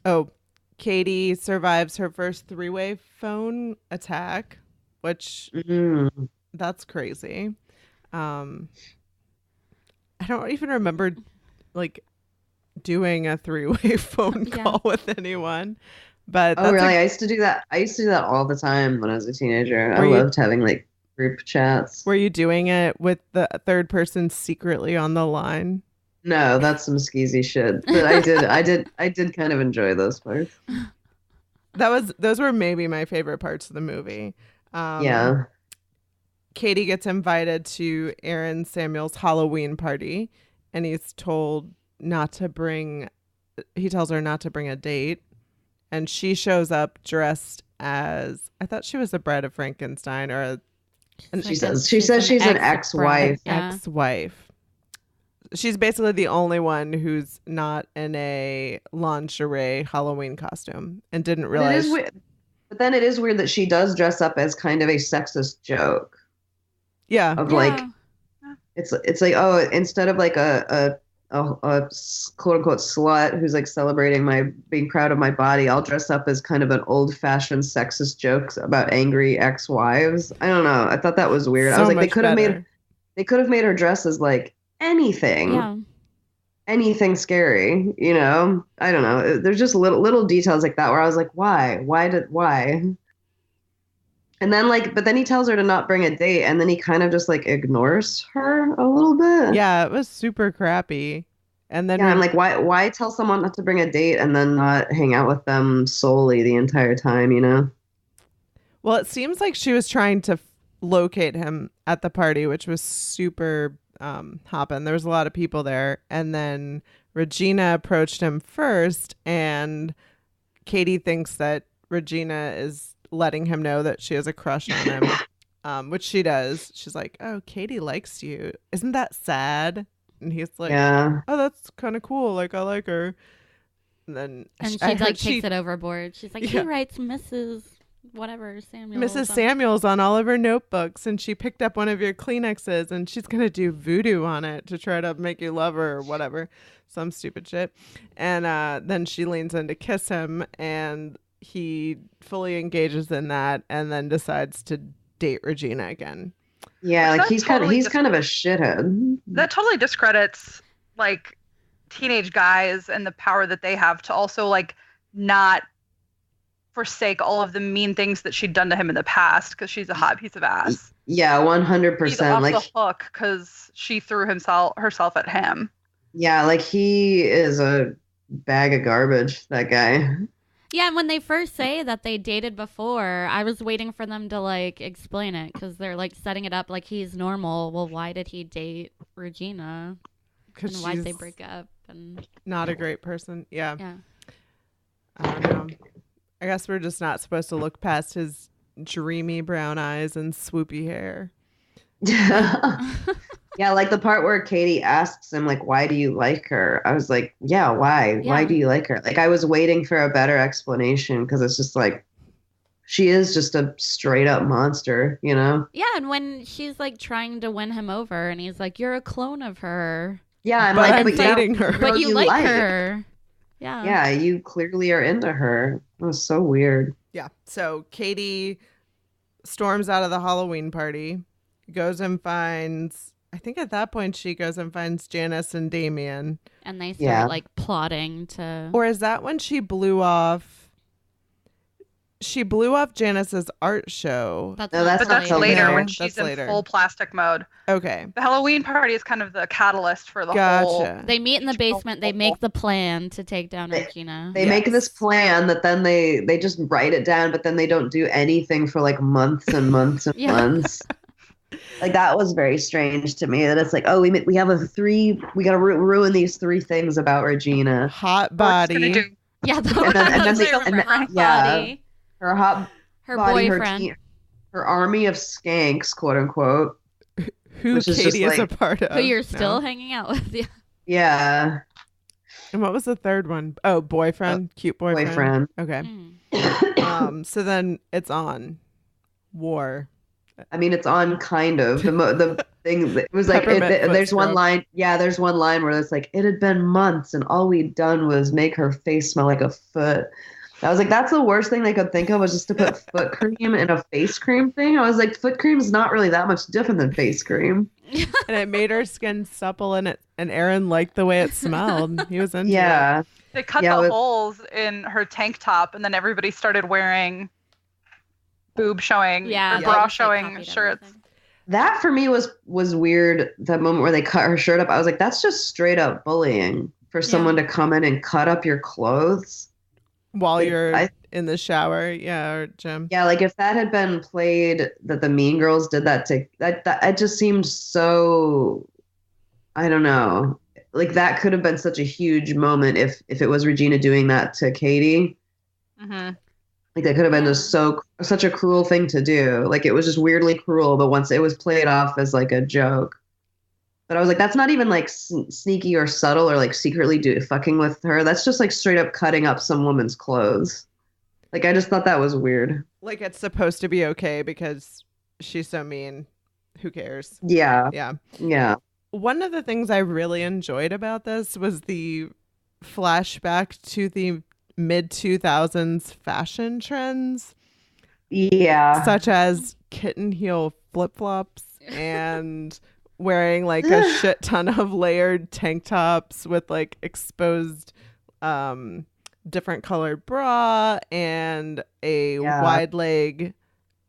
Oh, Katie survives her first three-way phone attack, which that's crazy. I don't even remember like doing a three-way phone call with anyone. But oh, really? I used to do that. I used to do that all the time when I was a teenager. I loved having like group chats. Were you doing it with the third person secretly on the line? No, that's some skeezy shit. But I did kind of enjoy those parts. Those were maybe my favorite parts of the movie. Yeah. Katie gets invited to Aaron Samuel's Halloween party, and he tells her not to bring a date. And she shows up dressed as, I thought she was the bride of Frankenstein, She says she's an ex-wife. Yeah. Ex-wife. She's basically the only one who's not in a lingerie Halloween costume and didn't realize. But then it is weird that she does dress up as kind of a sexist joke. Yeah. Of like, it's like, oh, instead of like a quote unquote slut who's like celebrating my being proud of my body, I'll dress up as kind of an old fashioned sexist jokes about angry ex-wives. I don't know. I thought that was weird. I was like, they could have made her dress as like anything, anything scary, you know? I don't know. There's just little details like that where I was like, why? And then but then he tells her to not bring a date, and then he kind of just like ignores her a little bit. Yeah, it was super crappy. And then I'm like, why tell someone not to bring a date and then not hang out with them solely the entire time, you know? Well, it seems like she was trying to locate him at the party, which was super hopping. There was a lot of people there. And then Regina approached him first, and Katie thinks that Regina is letting him know that she has a crush on him, which she does. She's like, oh, Katie likes you. Isn't that sad? And he's like, oh, that's kind of cool. Like, I like her. And she takes it overboard. She's like, he writes Mrs. whatever Samuel. Mrs. Samuels on all of her notebooks, and she picked up one of your Kleenexes, and she's going to do voodoo on it to try to make you love her or whatever. Some stupid shit. And then she leans in to kiss him, and he fully engages in that, and then decides to date Regina again. Yeah, like he's kind of a shithead. That totally discredits like teenage guys and the power that they have to also like not forsake all of the mean things that she'd done to him in the past because she's a hot piece of ass. Yeah, 100%. He's off the hook because she threw herself at him. Yeah, like he is a bag of garbage, that guy. Yeah, and when they first say that they dated before, I was waiting for them to like explain it because they're like setting it up like he's normal. Well, why did he date Regina? And why did they break up? and Not a great person. Yeah. yeah. I don't know. I guess we're just not supposed to look past his dreamy brown eyes and swoopy hair. Yeah, like the part where Katie asks him, like, why do you like her? I was like, yeah, why? Why Yeah. do you like her? Like, I was waiting for a better explanation because it's just like, she is just a straight up monster, you know? Yeah, and when she's like trying to win him over, and he's like, "You're a clone of her, Yeah, I'm But like, I'm but yeah, dating her. but girl you like her." Yeah. Yeah, you clearly are into her. It was so weird. Yeah. So Katie storms out of the Halloween party, goes and finds, I think at that point she goes and finds Janice and Damien. And they start Yeah. like plotting to. Or is that when she blew off? She blew off Janice's art show. That's No, not that's But not that's till later later. when That's she's in later. full plastic mode. Okay. The Halloween party is kind of the catalyst for the whole. Gotcha. They meet in the basement. They make the plan to take down Regina. They make this plan that then they just write it down, but then they don't do anything for like months and months and Yeah. months. Like that was very strange to me. That it's like, oh, we have we got to ruin these 3 things about Regina. Hot We're just gonna body. do- Yeah, the And then that's they- what I remember. and then- Hot yeah. body, Her hot her body, boyfriend. her army of skanks, quote unquote. Who Which is Katie just is a like- part of. who you're now. still hanging out with. Yeah. Yeah, And what was the third one? Oh, boyfriend. Cute boyfriend. boyfriend. Okay. Mm. So then it's on. War. I mean, it's on kind of the thing. It was like Peppermint foot there's one scrub. line. Yeah, there's one line where it's like it had been months and all we'd done was make her face smell like a foot. I was like, that's the worst thing they could think of was just to put foot cream in a face cream thing. I was like, foot cream is not really that much different than face cream. And it made her skin supple, and Aaron liked the way it smelled. He was into it. Yeah, They cut Yeah, the with- holes in her tank top, and then everybody started wearing boob showing, Yeah. or they bra just, like, showing copied shirts. everything. that for me was weird. That moment where they cut her shirt up, I was like, that's just straight up bullying for someone to come in and cut up your clothes. While Like, you're in the shower. Yeah, or gym. Yeah, like if that had been played, that the Mean Girls did that to that it just seemed so. I don't know. Like that could have been such a huge moment if it was Regina doing that to Katie. Mm-hmm. Like that could have been just such a cruel thing to do. Like it was just weirdly cruel, but once it was played off as like a joke. But I was like, that's not even like sneaky or subtle or like secretly fucking with her. That's just like straight up cutting up some woman's clothes. Like I just thought that was weird. Like it's supposed to be okay because she's so mean. Who cares? Yeah, Yeah. yeah. One of the things I really enjoyed about this was the flashback to the mid 2000s fashion trends, Yeah. such as kitten heel flip flops and wearing like a shit ton of layered tank tops with like exposed different colored bra and a Yeah. wide leg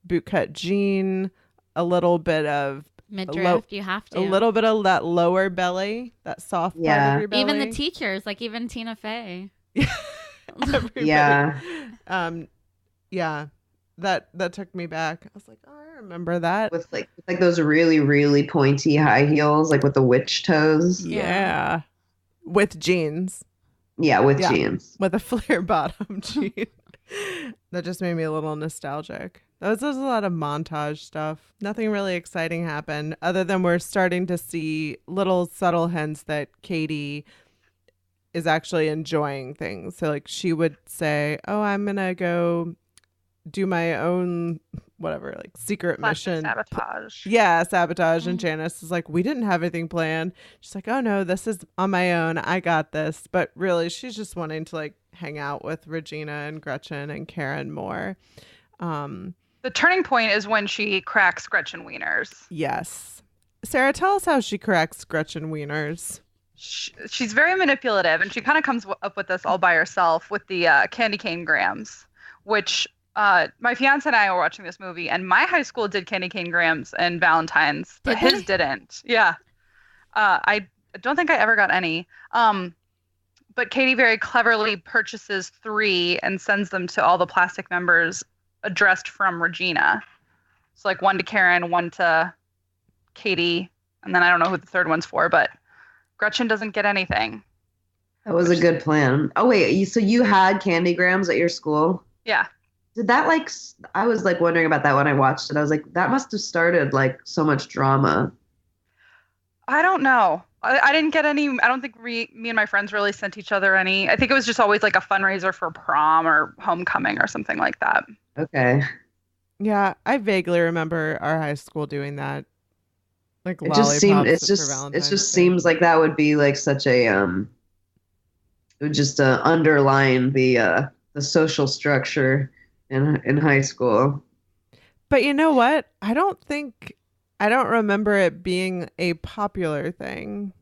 bootcut jean, a little bit of Midriff, you have to. a little bit of that lower belly, that soft part Yeah. of your belly. Even the teachers, like even Tina Fey. Everybody. Yeah. Yeah. That took me back. I was like, oh, I remember that. With like those really, really pointy high heels, like with the witch toes. Yeah. With jeans. Yeah, with Yeah. jeans. With a flare bottom jean. That just made me a little nostalgic. There's a lot of montage stuff. Nothing really exciting happened other than we're starting to see little subtle hints that Katie is actually enjoying things. So like she would say, oh, I'm going to go do my own whatever, like secret mission. Sabotage. Yeah, sabotage. And Janice is like, we didn't have anything planned. She's like, oh no, this is on my own. I got this. But really, she's just wanting to like hang out with Regina and Gretchen and Karen more. The turning point is when she cracks Gretchen wieners. Yes. Sarah, tell us how she corrects Gretchen wieners. She's very manipulative, and she kind of comes up with this all by herself with the candy cane grams, which my fiance and I were watching this movie, and my high school did candy cane grams and Valentine's, but Did his they? didn't. Yeah. I don't think I ever got any. But Katie very cleverly purchases 3 and sends them to all the plastic members addressed from Regina. So like one to Karen, one to Katie, and then I don't know who the third one's for, but Gretchen doesn't get anything. That was a good plan. Oh wait, so you had candygrams at your school? Yeah. Did that I was like wondering about that when I watched it. I was like, that must have started like so much drama. I don't know. I didn't get any. I don't think me and my friends really sent each other any. I think it was just always like a fundraiser for prom or homecoming or something like that. Okay. Yeah, I vaguely remember our high school doing that. Like It just Valentine's Day. seems like that would be like such a it would just underline the social structure in high school. But you know what? I don't remember it being a popular thing.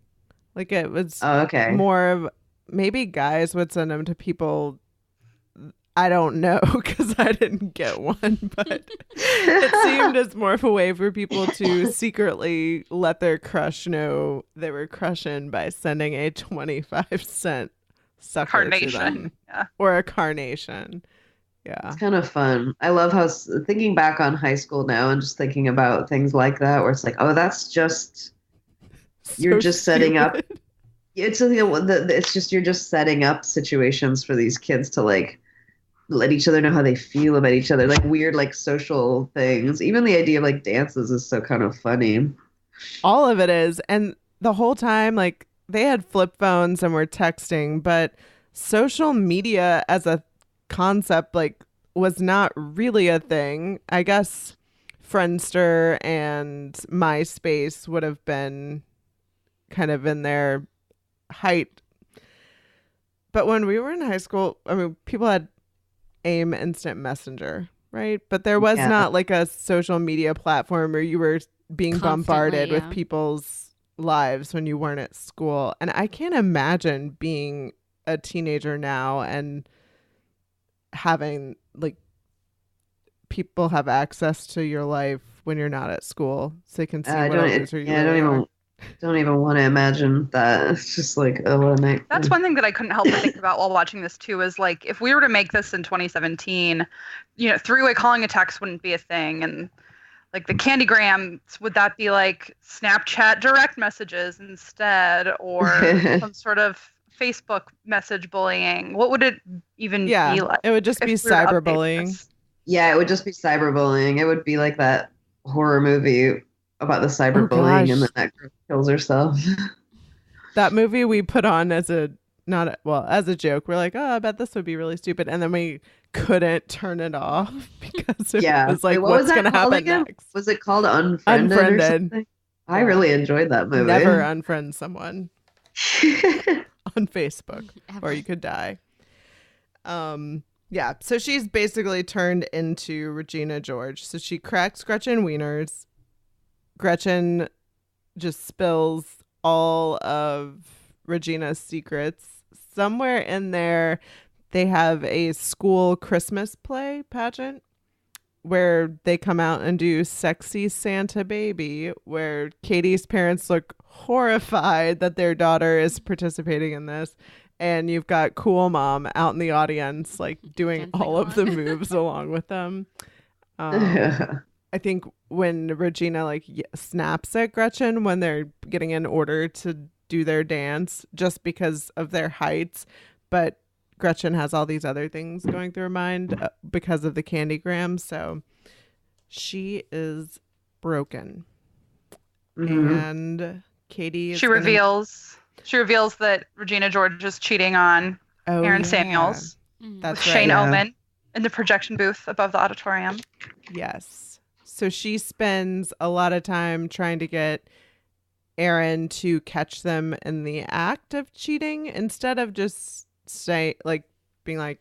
Like it was more of maybe guys would send them to people. I don't know because I didn't get one, but it seemed as more of a way for people to secretly let their crush know they were crushing by sending a 25-cent sucker Carnation. to them. Yeah. Or a carnation. Yeah. It's kind of fun. I love how thinking back on high school now and just thinking about things like that where it's like, oh, that's just you're just setting up. It's just you're just setting up situations for these kids to like let each other know how they feel about each other, like weird like social things. Even the idea of like dances is so kind of funny. All of it is. And the whole time, like they had flip phones and were texting, but social media as a concept like was not really a thing. I guess Friendster and MySpace would have been kind of in their height. But when we were in high school, I mean, people had AIM Instant Messenger, right? But there was not like a social media platform where you were being bombarded with people's lives when you weren't at school. And I can't imagine being a teenager now and having like people have access to your life when you're not at school so they can see what a loser you really are. Don't even want to imagine that. It's just like, oh, what a night. That's one thing that I couldn't help but think about while watching this too, is like if we were to make this in 2017, three-way calling a text wouldn't be a thing, and like the candygrams, would that be like Snapchat direct messages instead, or some sort of Facebook message bullying? What would it even be like? It would just be cyberbullying. Yeah, it would just be cyberbullying. It would be like that horror movie about the cyberbullying and then that girl kills herself. That movie we put on as a joke. We're like, oh, I bet this would be really stupid. And then we couldn't turn it off because it was like, what's going to happen next? Was it called Unfriended? Or something? I really enjoyed that movie. Never unfriend someone on Facebook or you could die. Yeah, so she's basically turned into Regina George. So she cracks Gretchen wieners. Gretchen just spills all of Regina's secrets. Somewhere in there, they have a school Christmas play pageant where they come out and do Sexy Santa Baby, where Katie's parents look horrified that their daughter is participating in this. And you've got Cool Mom out in the audience, like doing dancing all of the moves along with them. I think when Regina like snaps at Gretchen when they're getting in order to do their dance just because of their heights, but Gretchen has all these other things going through her mind because of the candygram. So she is broken. Mm-hmm. And Katie is reveals that Regina George is cheating on Aaron Samuels. That's with Shane Oman in the projection booth above the auditorium. Yes. So she spends a lot of time trying to get Aaron to catch them in the act of cheating instead of just being like,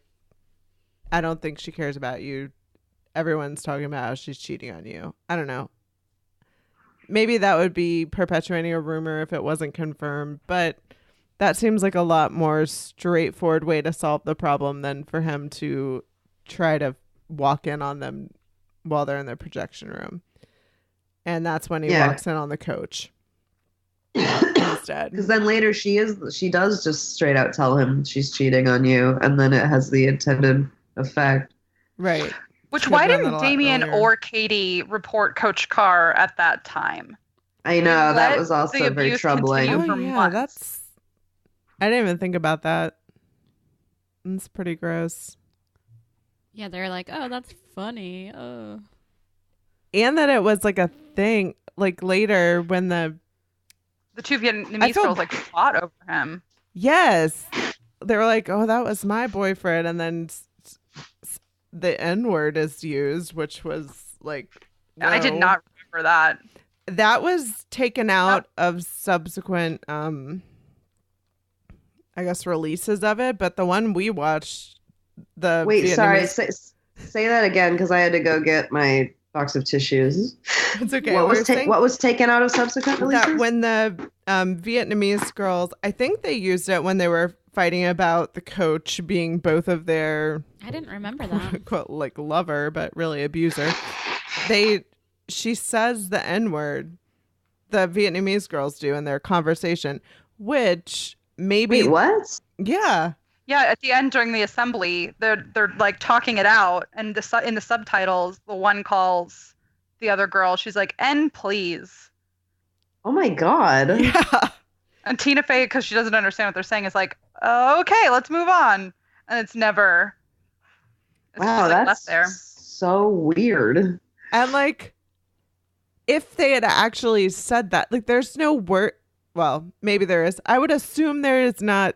I don't think she cares about you. Everyone's talking about how she's cheating on you. I don't know. Maybe that would be perpetuating a rumor if it wasn't confirmed, but that seems like a lot more straightforward way to solve the problem than for him to try to walk in on them while they're in the projection room. And that's when he walks in on the coach instead. Because then later she does just straight out tell him she's cheating on you, and then it has the intended effect. Right. Which, why didn't Damien or Katie report Coach Carr at that time? I know, that was also very troubling. Oh, yeah, I didn't even think about that. It's pretty gross. Yeah, they're like, oh, that's funny. Oh. And that it was like a thing, like later when the two Vietnamese girls like fought over him. Yes. They were like, oh, that was my boyfriend. And then the N-word is used, which was like, whoa. I did not remember that. That was taken out of subsequent, I guess, releases of it. But the one we watched, the Wait, Vietnamese... sorry. Say that again, because I had to go get my box of tissues. It's okay. What was taken out of subsequent releases? That when the Vietnamese girls, I think they used it when they were fighting about the coach being both of their... I didn't remember that. Quote, like lover, but really abuser. She says the N-word, the Vietnamese girls do in their conversation, which maybe... Wait, what? Yeah. Yeah, at the end during the assembly, they're like talking it out, and in the subtitles, the one calls the other girl. She's like, "N, please." Oh my god. Yeah. And Tina Fey, because she doesn't understand what they're saying, is like, oh, "Okay, let's move on." And it's never. It's wow, just, like, that's left there. so weird. And like, if they had actually said that, like, there's no word. Well, maybe there is. I would assume there is not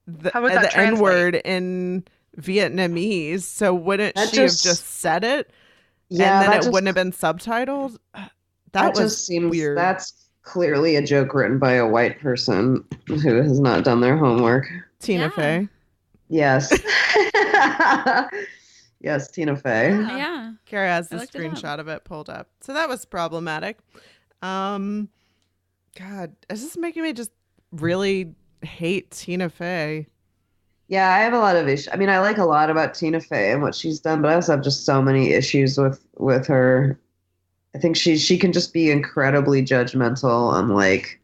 the N-word in Vietnamese. So wouldn't she have just said it? Yeah, and then it wouldn't have been subtitled? That just seems weird. That's clearly a joke written by a white person who has not done their homework. Tina Fey. Yes. Yes, Tina Fey. Yeah. Kara has the screenshot of it pulled up. So that was problematic. God, is this making me just really hate Tina Fey? Yeah, I have a lot of issues. I mean, I like a lot about Tina Fey and what she's done, but I also have just so many issues with her. I think she can just be incredibly judgmental and like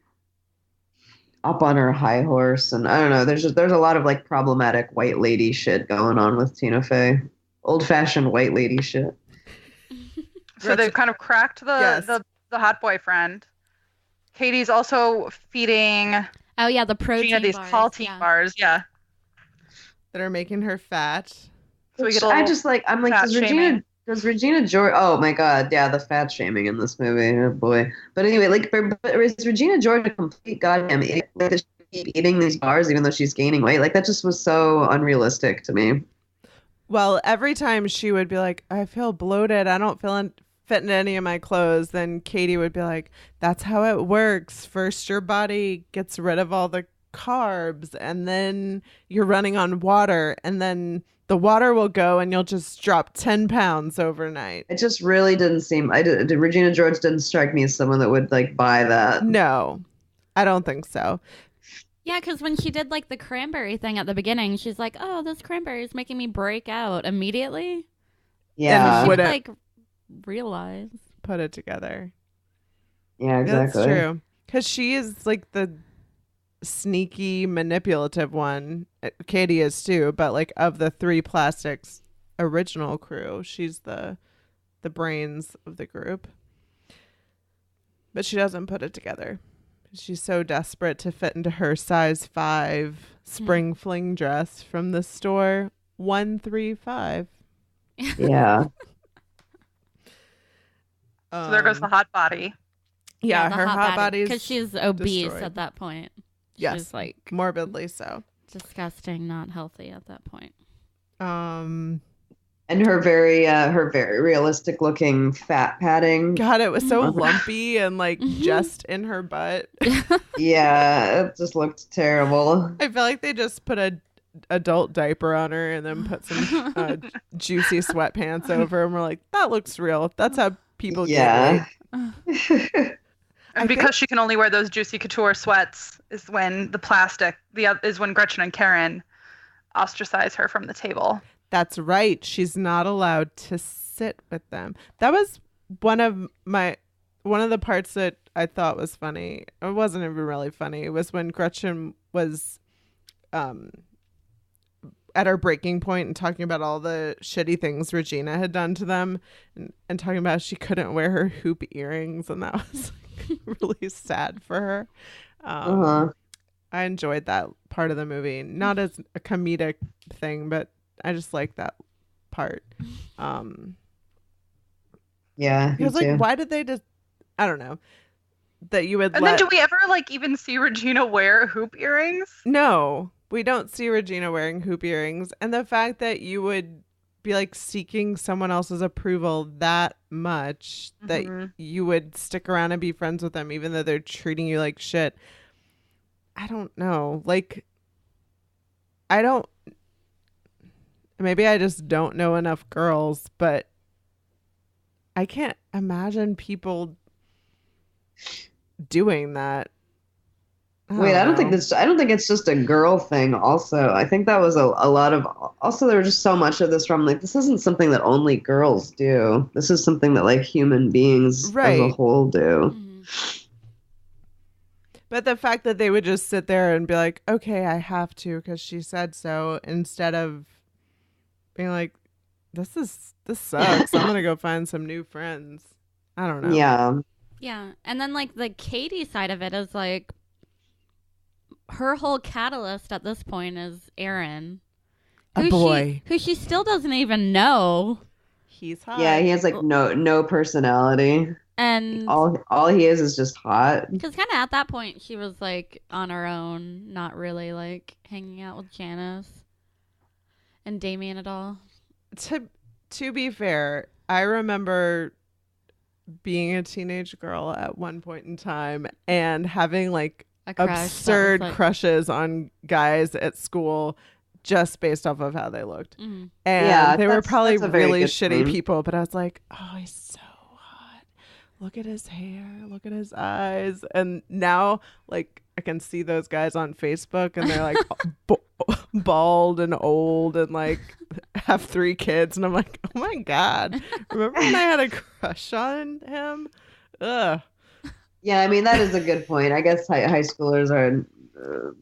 up on her high horse, and I don't know. There's a lot of like problematic white lady shit going on with Tina Fey. Old fashioned white lady shit. So they've kind of cracked the hot boyfriend. Katie's also feeding. Oh yeah, the protein these bars. protein bars. Yeah. That are making her fat. So we get I'm like, does Regina George? Oh my god, yeah, the fat shaming in this movie. Oh boy. But anyway, like, but is Regina George a complete goddamn idiot? Like, does she keep eating these bars even though she's gaining weight? Like, that just was so unrealistic to me. Well, every time she would be like, I feel bloated, I don't fit in any of my clothes, then Katie would be like, that's how it works. First your body gets rid of all the carbs, and then you're running on water, and then the water will go and you'll just drop 10 pounds overnight. It just really didn't seem... Regina George didn't strike me as someone that would like buy that. No, I don't think so. Yeah, because when she did like the cranberry thing at the beginning, she's like, "Oh, this cranberry is making me break out immediately." Yeah, she would like realize, put it together. Yeah, exactly. That's true. Because she is like the sneaky, manipulative one. Katie is too, but like of the three Plastics original crew, she's the brains of the group. But she doesn't put it together. She's so desperate to fit into her size 5 spring fling dress from the store 135. Yeah. So there goes the hot body. Yeah, her hot body, because she's obese destroyed at that point. Yes, she's like morbidly so. Disgusting, not healthy at that point. And her very realistic looking fat padding. God, it was so lumpy and like just in her butt. Yeah, it just looked terrible. I feel like they just put a adult diaper on her and then put some juicy sweatpants over, and we're like, that looks real. That's how people get weight. And because she can only wear those juicy couture sweats is when when Gretchen and Karen ostracize her from the table. That's right. She's not allowed to sit with them. That was one of the parts that I thought was funny. It wasn't even really funny. It was when Gretchen was at her breaking point and talking about all the shitty things Regina had done to them, and talking about she couldn't wear her hoop earrings, and that was like really sad for her. I enjoyed that part of the movie, not as a comedic thing, but I just like that part. Yeah, me Because like, too. why did they just? I don't know. That you would And then do we ever like even see Regina wear hoop earrings? No, we don't see Regina wearing hoop earrings, and the fact that you would be like seeking someone else's approval that much that you would stick around and be friends with them even though they're treating you like shit. I don't know. Like, I don't. Maybe I just don't know enough girls, but I can't imagine people doing that. I don't think it's just a girl thing. Also, I think that was a lot of. Also, there was just so much of this from like this isn't something that only girls do. This is something that like human beings as a whole do. But the fact that they would just sit there and be like, "Okay, I have to because she said so," instead of being like, this sucks. I'm gonna go find some new friends. I don't know. Yeah, and then like the Katie side of it is like her whole catalyst at this point is Aaron, who she still doesn't even know. He's hot. Yeah, he has like no personality, and all he is just hot. Because kind of at that point she was like on her own, not really like hanging out with Janice and Damien at all. To be fair, I remember being a teenage girl at one point in time and having like absurd crushes on guys at school just based off of how they looked. And they were probably really shitty people, but I was like, oh, he's so hot. Look at his hair. Look at his eyes. And now like I can see those guys on Facebook and they're like bald and old and like have 3 kids. And I'm like, oh my God. Remember when I had a crush on him? Ugh. Yeah, I mean, that is a good point. I guess high schoolers are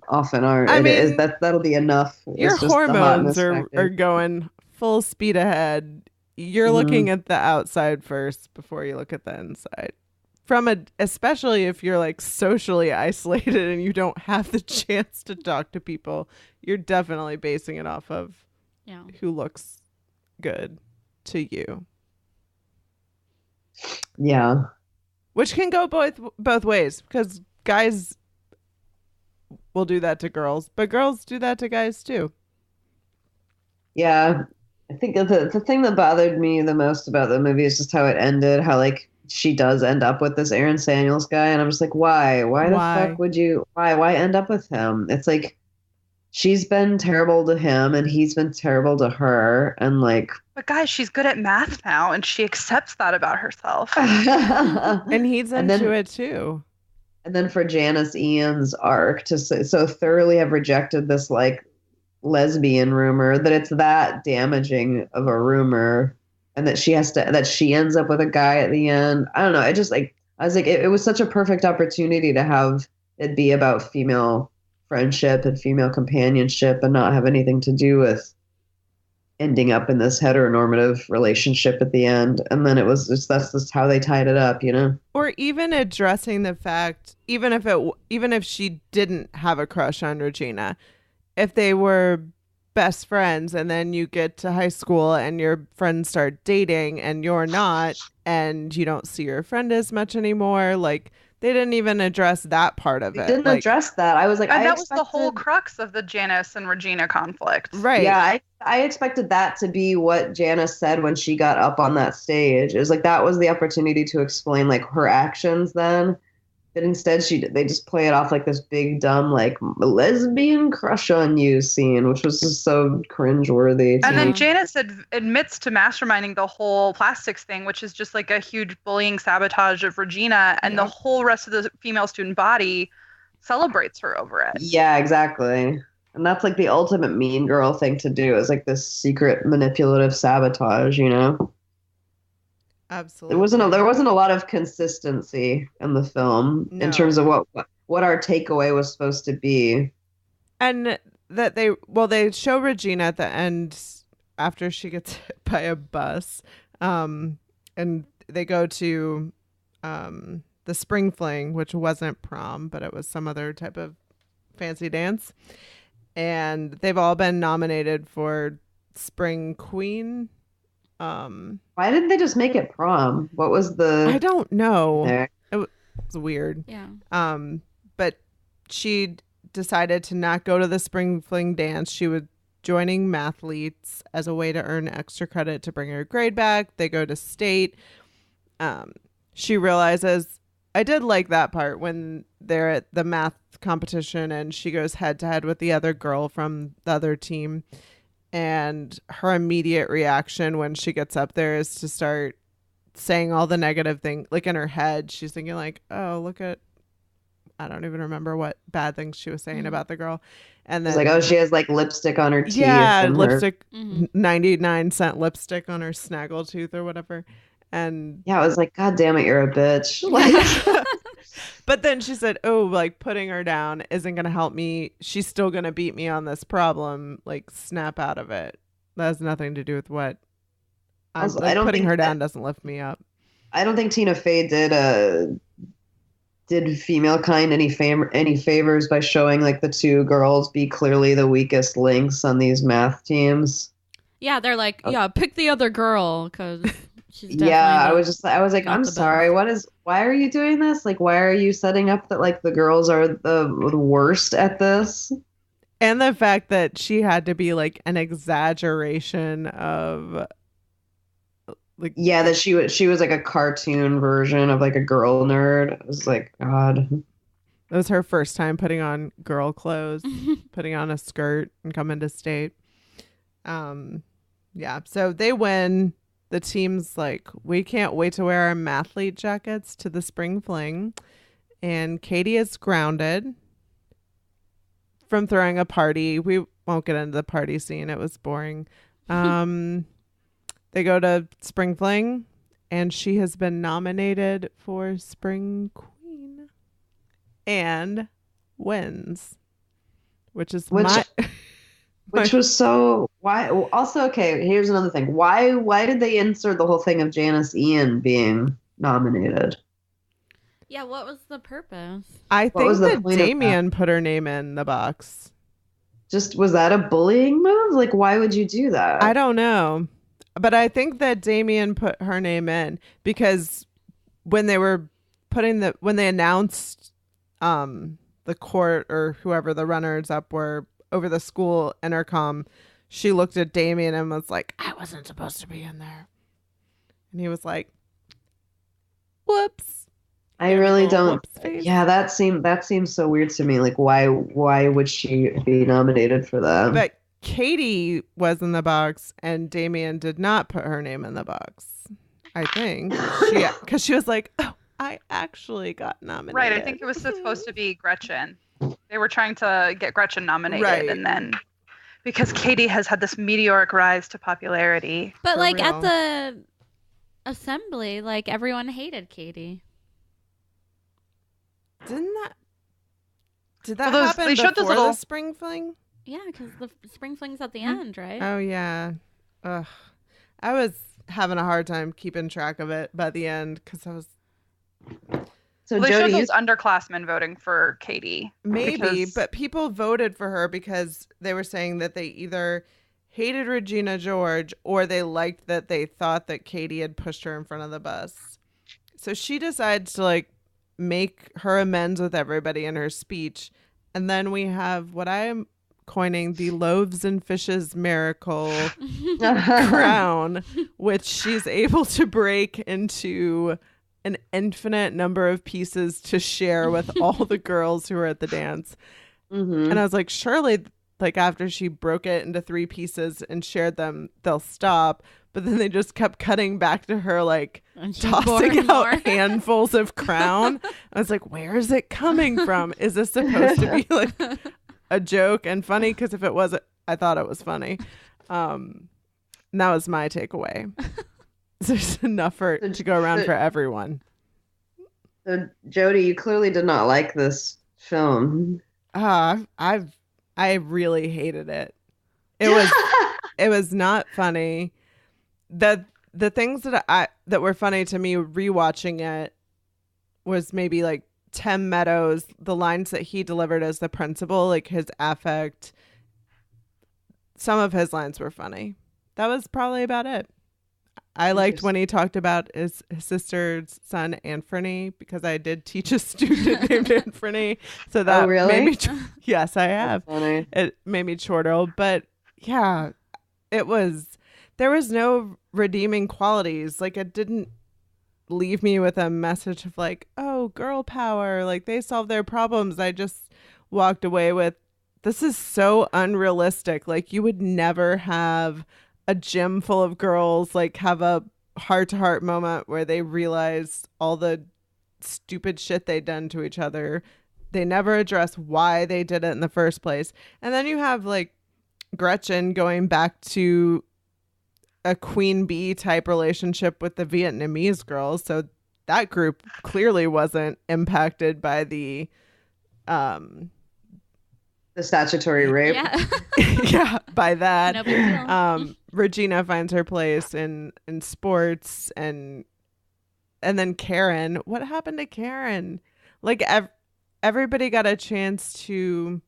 often are. I mean, that'll be enough. Your hormones are going full speed ahead. You're looking at the outside first before you look at the inside. Especially if you're like socially isolated and you don't have the chance to talk to people, you're definitely basing it off of who looks good to you. Yeah. Which can go both ways because guys will do that to girls, but girls do that to guys too. Yeah. I think the thing that bothered me the most about the movie is just how it ended, how like she does end up with this Aaron Samuels guy, and I'm just like, why the fuck would you why end up with him? It's like she's been terrible to him and he's been terrible to her, and like, but guys, she's good at math now and she accepts that about herself. And he's into it too. And then for Janice Ian's arc to so thoroughly have rejected this like lesbian rumor, that it's that damaging of a rumor, and that she ends up with a guy at the end. I don't know. I was like, it was such a perfect opportunity to have it be about female friendship and female companionship and not have anything to do with ending up in this heteronormative relationship at the end. And then it was that's just how they tied it up, you know? Or even addressing the fact, even if she didn't have a crush on Regina, if they were best friends and then you get to high school and your friends start dating and you're not, and you don't see your friend as much anymore, like they didn't even address that part of it. They didn't address that. I was like, and that was the whole crux of the Janice and Regina conflict. Right. Yeah, I expected that to be what Janice said when she got up on that stage. It was like that was the opportunity to explain like her actions then. But instead they just play it off like this big dumb like lesbian crush on you scene, which was just so cringeworthy. And then Janice admits to masterminding the whole plastics thing, which is just like a huge bullying sabotage of Regina, and the whole rest of the female student body celebrates her over it. Yeah, exactly. And that's like the ultimate mean girl thing to do, is like this secret manipulative sabotage, you know? Absolutely. There wasn't a lot of consistency in the film in terms of what our takeaway was supposed to be. And that they show Regina at the end after she gets hit by a bus, and they go to the spring fling, which wasn't prom, but it was some other type of fancy dance. And they've all been nominated for Spring Queen. Why didn't they just make it prom? What was the... I don't know. there? It was weird. Yeah. But she decided to not go to the Spring Fling dance. She was joining mathletes as a way to earn extra credit to bring her grade back. They go to state. She realizes, I did like that part when they're at the math competition and she goes head to head with the other girl from the other team. And her immediate reaction when she gets up there is to start saying all the negative things. Like in her head, she's thinking like, oh, look at, I don't even remember what bad things she was saying about the girl. And then It's like, oh, she has like lipstick on her teeth. yeah, and lipstick, Mhm. 99-cent lipstick on her snaggletooth or whatever. And Yeah, I was like, God damn it, you're a bitch. Like, but then she said, oh, like putting her down isn't going to help me. She's still going to beat me on this problem. Like snap out of it. That has nothing to do with what Also, like, I don't putting think her that- down doesn't lift me up. I don't think Tina Fey did female kind any favors by showing like the two girls be clearly the weakest links on these math teams. Yeah, they're like, yeah, pick the other girl because she's definitely Yeah, the- I was like, not I'm the sorry, best. why are you doing this? Like, why are you setting up that like the girls are the worst at this? And the fact that she had to be like an exaggeration of like Yeah, that she was like a cartoon version of like a girl nerd. I was like, God. it was her first time putting on girl clothes, putting on a skirt and coming to state. Yeah, so they win. The team's like, we can't wait to wear our mathlete jackets to the Spring Fling. And Katie is grounded from throwing a party. We won't get into the party scene. It was boring. They go to Spring Fling, and she has been nominated for Spring Queen and wins, which is Which- my... Which was so why also okay, here's another thing. Why did they insert the whole thing of Janice Ian being nominated? Yeah, what was the purpose? What I think was the that point of that? Damien put her name in the box. Just was that a bullying move? Like why would you do that? I don't know. But I think that Damien put her name in because when they were when they announced the court or whoever the runners up were over the school intercom, she looked at Damien and was like, I wasn't supposed to be in there. And he was like, whoops. I really Little don't. whoops face. Yeah, that seems so weird to me. Like why would she be nominated for that? But Katie was in the box and Damien did not put her name in the box. I think because she was like, oh, I actually got nominated. Right. I think it was supposed to be Gretchen. They were trying to get Gretchen nominated, Right. and then because Katie has had this meteoric rise to popularity. But For like real. at the assembly, like everyone hated Katie. Did that Well, those- happen they showed those before the little- Spring Fling? Yeah, because the spring fling's at the end, right? Oh yeah. Ugh. I was having a hard time keeping track of it by the end because I was So Well, they showed Jodi, those underclassmen voting for Katie. maybe, Because- but people voted for her because they were saying that they either hated Regina George or they liked that they thought that Katie had pushed her in front of the bus. So she decides to like make her amends with everybody in her speech. And then we have what I am coining the loaves and fishes miracle crown, which she's able to break into an infinite number of pieces to share with all the girls who were at the dance. Mhm. And I was like, surely, like after she broke it into 3 pieces and shared them, they'll stop. But then they just kept cutting back to her, like And she's more tossing and out more. handfuls of crown. I was like, where is it coming from? Is this supposed to be like a joke and funny? Because if it wasn't, I thought it was funny. And that was my takeaway. There's enough to go around for everyone. So Jodi, you clearly did not like this film. I really hated it. It was not funny. The things that were funny to me rewatching it was maybe like Tim Meadows, the lines that he delivered as the principal, like his affect, some of his lines were funny. That was probably about it. I liked when he talked about his sister's son, Anthony, because I did teach a student named Anthony. So that really? made me, yes, I have. That's funny. It made me chortle. But yeah, there was no redeeming qualities. Like, it didn't leave me with a message of like, oh, girl power. Like, they solved their problems. I just walked away with, this is so unrealistic. Like, you would never have a gym full of girls like have a heart-to-heart moment where they realize all the stupid shit they'd done to each other. They never address why they did it in the first place. And then you have like Gretchen going back to a queen bee type relationship with the Vietnamese girls. So that group clearly wasn't impacted by the statutory rape. Yeah. yeah, by that. No big deal. Regina finds her place in sports, and then Karen. What happened to Karen? Like everybody got a chance to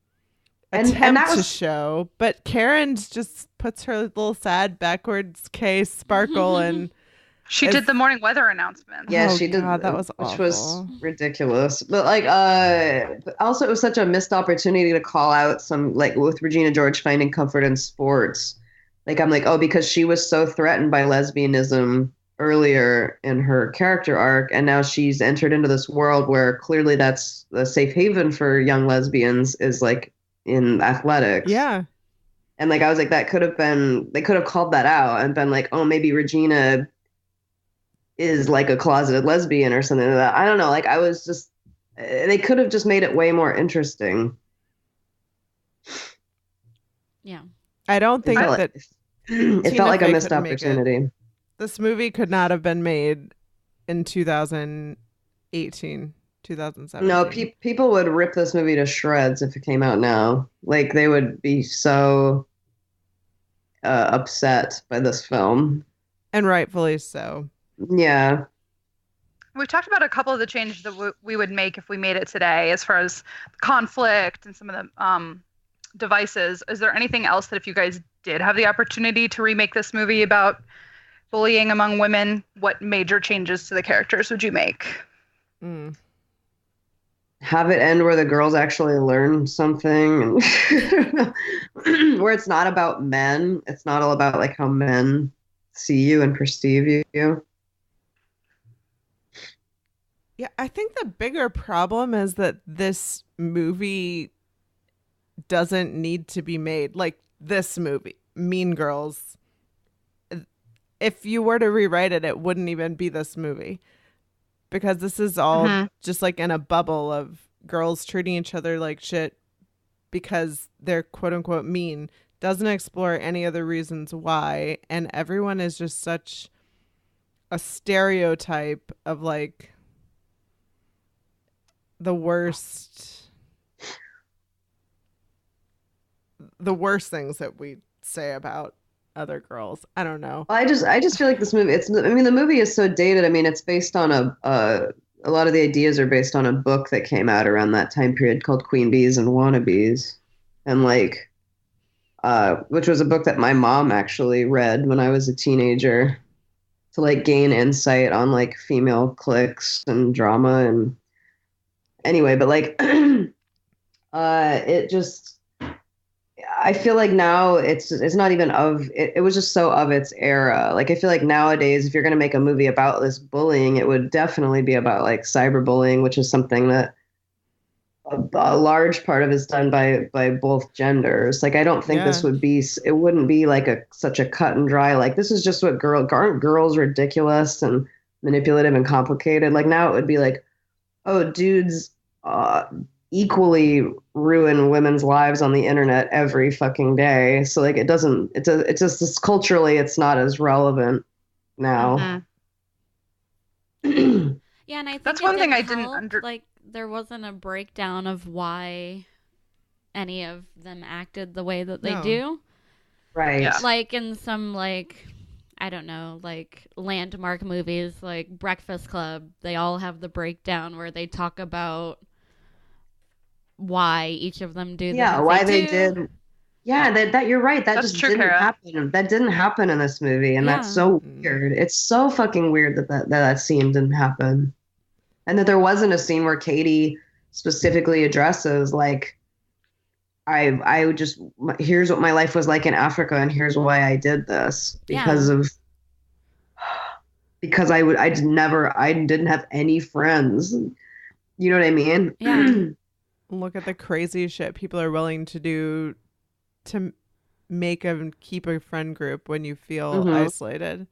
attempt to show, but Karen just puts her little sad backwards case sparkle and she did the morning weather announcement. Yeah, oh, she did. God, that was awful. Which was ridiculous. But like, also it was such a missed opportunity to call out some, like with Regina George finding comfort in sports. Like, I'm like, oh, because she was so threatened by lesbianism earlier in her character arc, and now she's entered into this world where clearly that's a safe haven for young lesbians, is like in athletics. Yeah. And like, I was like, they could have called that out and been like, oh, maybe Regina is like a closeted lesbian or something like that. I don't know. Like, I was just, they could have just made it way more interesting. Yeah. I don't think that it felt like a missed couldn't make it. opportunity. This movie could not have been made in 2018, 2017. No, people would rip this movie to shreds if it came out now. Like, they would be so upset by this film. And rightfully so. Yeah. We've talked about a couple of the changes that we would make if we made it today, as far as conflict and some of the devices. Is there anything else that if you guys did have the opportunity to remake this movie about bullying among women, what major changes to the characters would you make? Have it end where the girls actually learn something, and where it's not about men. It's not all about like how men see you and perceive you. Yeah, I think the bigger problem is that this movie doesn't need to be made. Like this movie, Mean Girls, if you were to rewrite it, it wouldn't even be this movie. Because this is all just like in a bubble of girls treating each other like shit because they're quote unquote mean. Doesn't explore any other reasons why. And everyone is just such a stereotype of like the worst things that we say about other girls. I don't know. I just feel like this movie, the movie is so dated. I mean, it's based on a lot of the ideas are based on a book that came out around that time period called Queen Bees and Wannabes. And like, which was a book that my mom actually read when I was a teenager to like gain insight on like female cliques and drama. And anyway, but like, it just, I feel like now it's not even it was just so of its era. Like, I feel like nowadays, if you're going to make a movie about this bullying, it would definitely be about like cyberbullying, which is something that a large part of is done by both genders. Like, I don't think this would be, it wouldn't be like such a cut and dry, like this is just what aren't girls ridiculous and manipulative and complicated. Like now it would be like, oh, dudes, equally ruin women's lives on the internet every fucking day. So like it's just culturally it's not as relevant now. Yeah, and I think that's one thing I didn't like there wasn't a breakdown of why any of them acted the way that they do. Right. Yeah. Like in some like I don't know, like landmark movies like Breakfast Club, they all have the breakdown where they talk about why each of them do the things why they they do. did. Yeah, that you're right. That That's just true, didn't Kara. happen. That didn't happen in this movie, and that's Yeah. so weird. It's so fucking weird that scene didn't happen, and that there wasn't a scene where Katie specifically addresses like, I would just here's what my life was like in Africa, and here's why I did this because I didn't have any friends. You know what I mean? Yeah. Look at the crazy shit people are willing to do to make and keep a friend group when you feel isolated.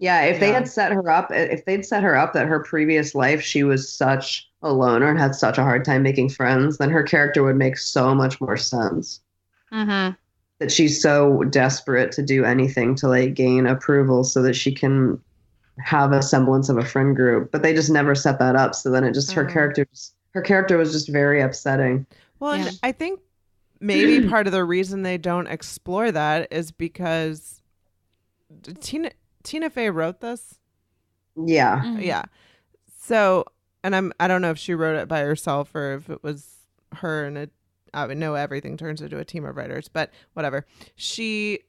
Yeah, if they'd set her up that her previous life she was such a loner and had such a hard time making friends, then her character would make so much more sense. Mm-hmm. That she's so desperate to do anything to like gain approval so that she can have a semblance of a friend group. But they just never set that up. So then it just her character was just very upsetting. Well, Yeah. and I think maybe part of the reason they don't explore that is because Tina Fey wrote this. Yeah. Mhm. Yeah. So, and I don't know if she wrote it by herself or if it was her and I would know everything turns into a team of writers, but whatever. She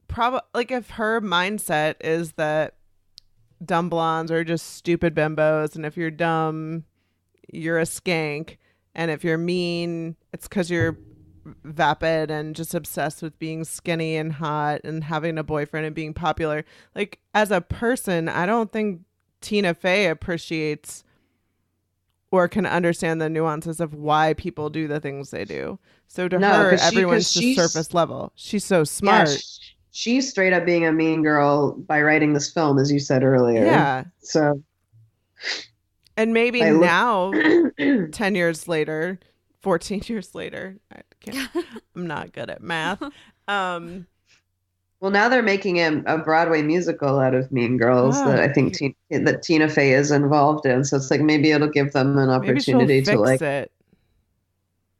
probably, like, if her mindset is that dumb blondes are just stupid bimbos, and if you're dumb, you're a skank, and if you're mean, it's because you're vapid and just obsessed with being skinny and hot and having a boyfriend and being popular. Like, as a person, I don't think Tina Fey appreciates or can understand the nuances of why people do the things they do. So to her, everyone's just surface level. She's so smart. Yeah, she's straight up being a mean girl by writing this film, as you said earlier. Yeah. So, and maybe now, 10 years later, 14 years later, I'm not good at math. Well, now they're making a Broadway musical out of Mean Girls that I think that Tina Fey is involved in. So it's like maybe it'll give them an opportunity to like. It.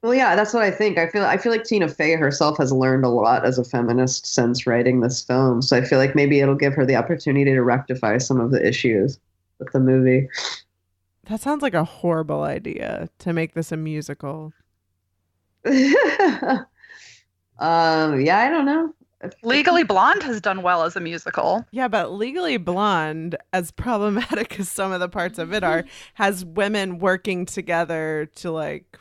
Well, yeah, that's what I think. I feel like Tina Fey herself has learned a lot as a feminist since writing this film. So I feel like maybe it'll give her the opportunity to rectify some of the issues with the movie. That sounds like a horrible idea to make this a musical. Yeah, I don't know. Legally Blonde has done well as a musical. Yeah, but Legally Blonde, as problematic as some of the parts of it are, has women working together to like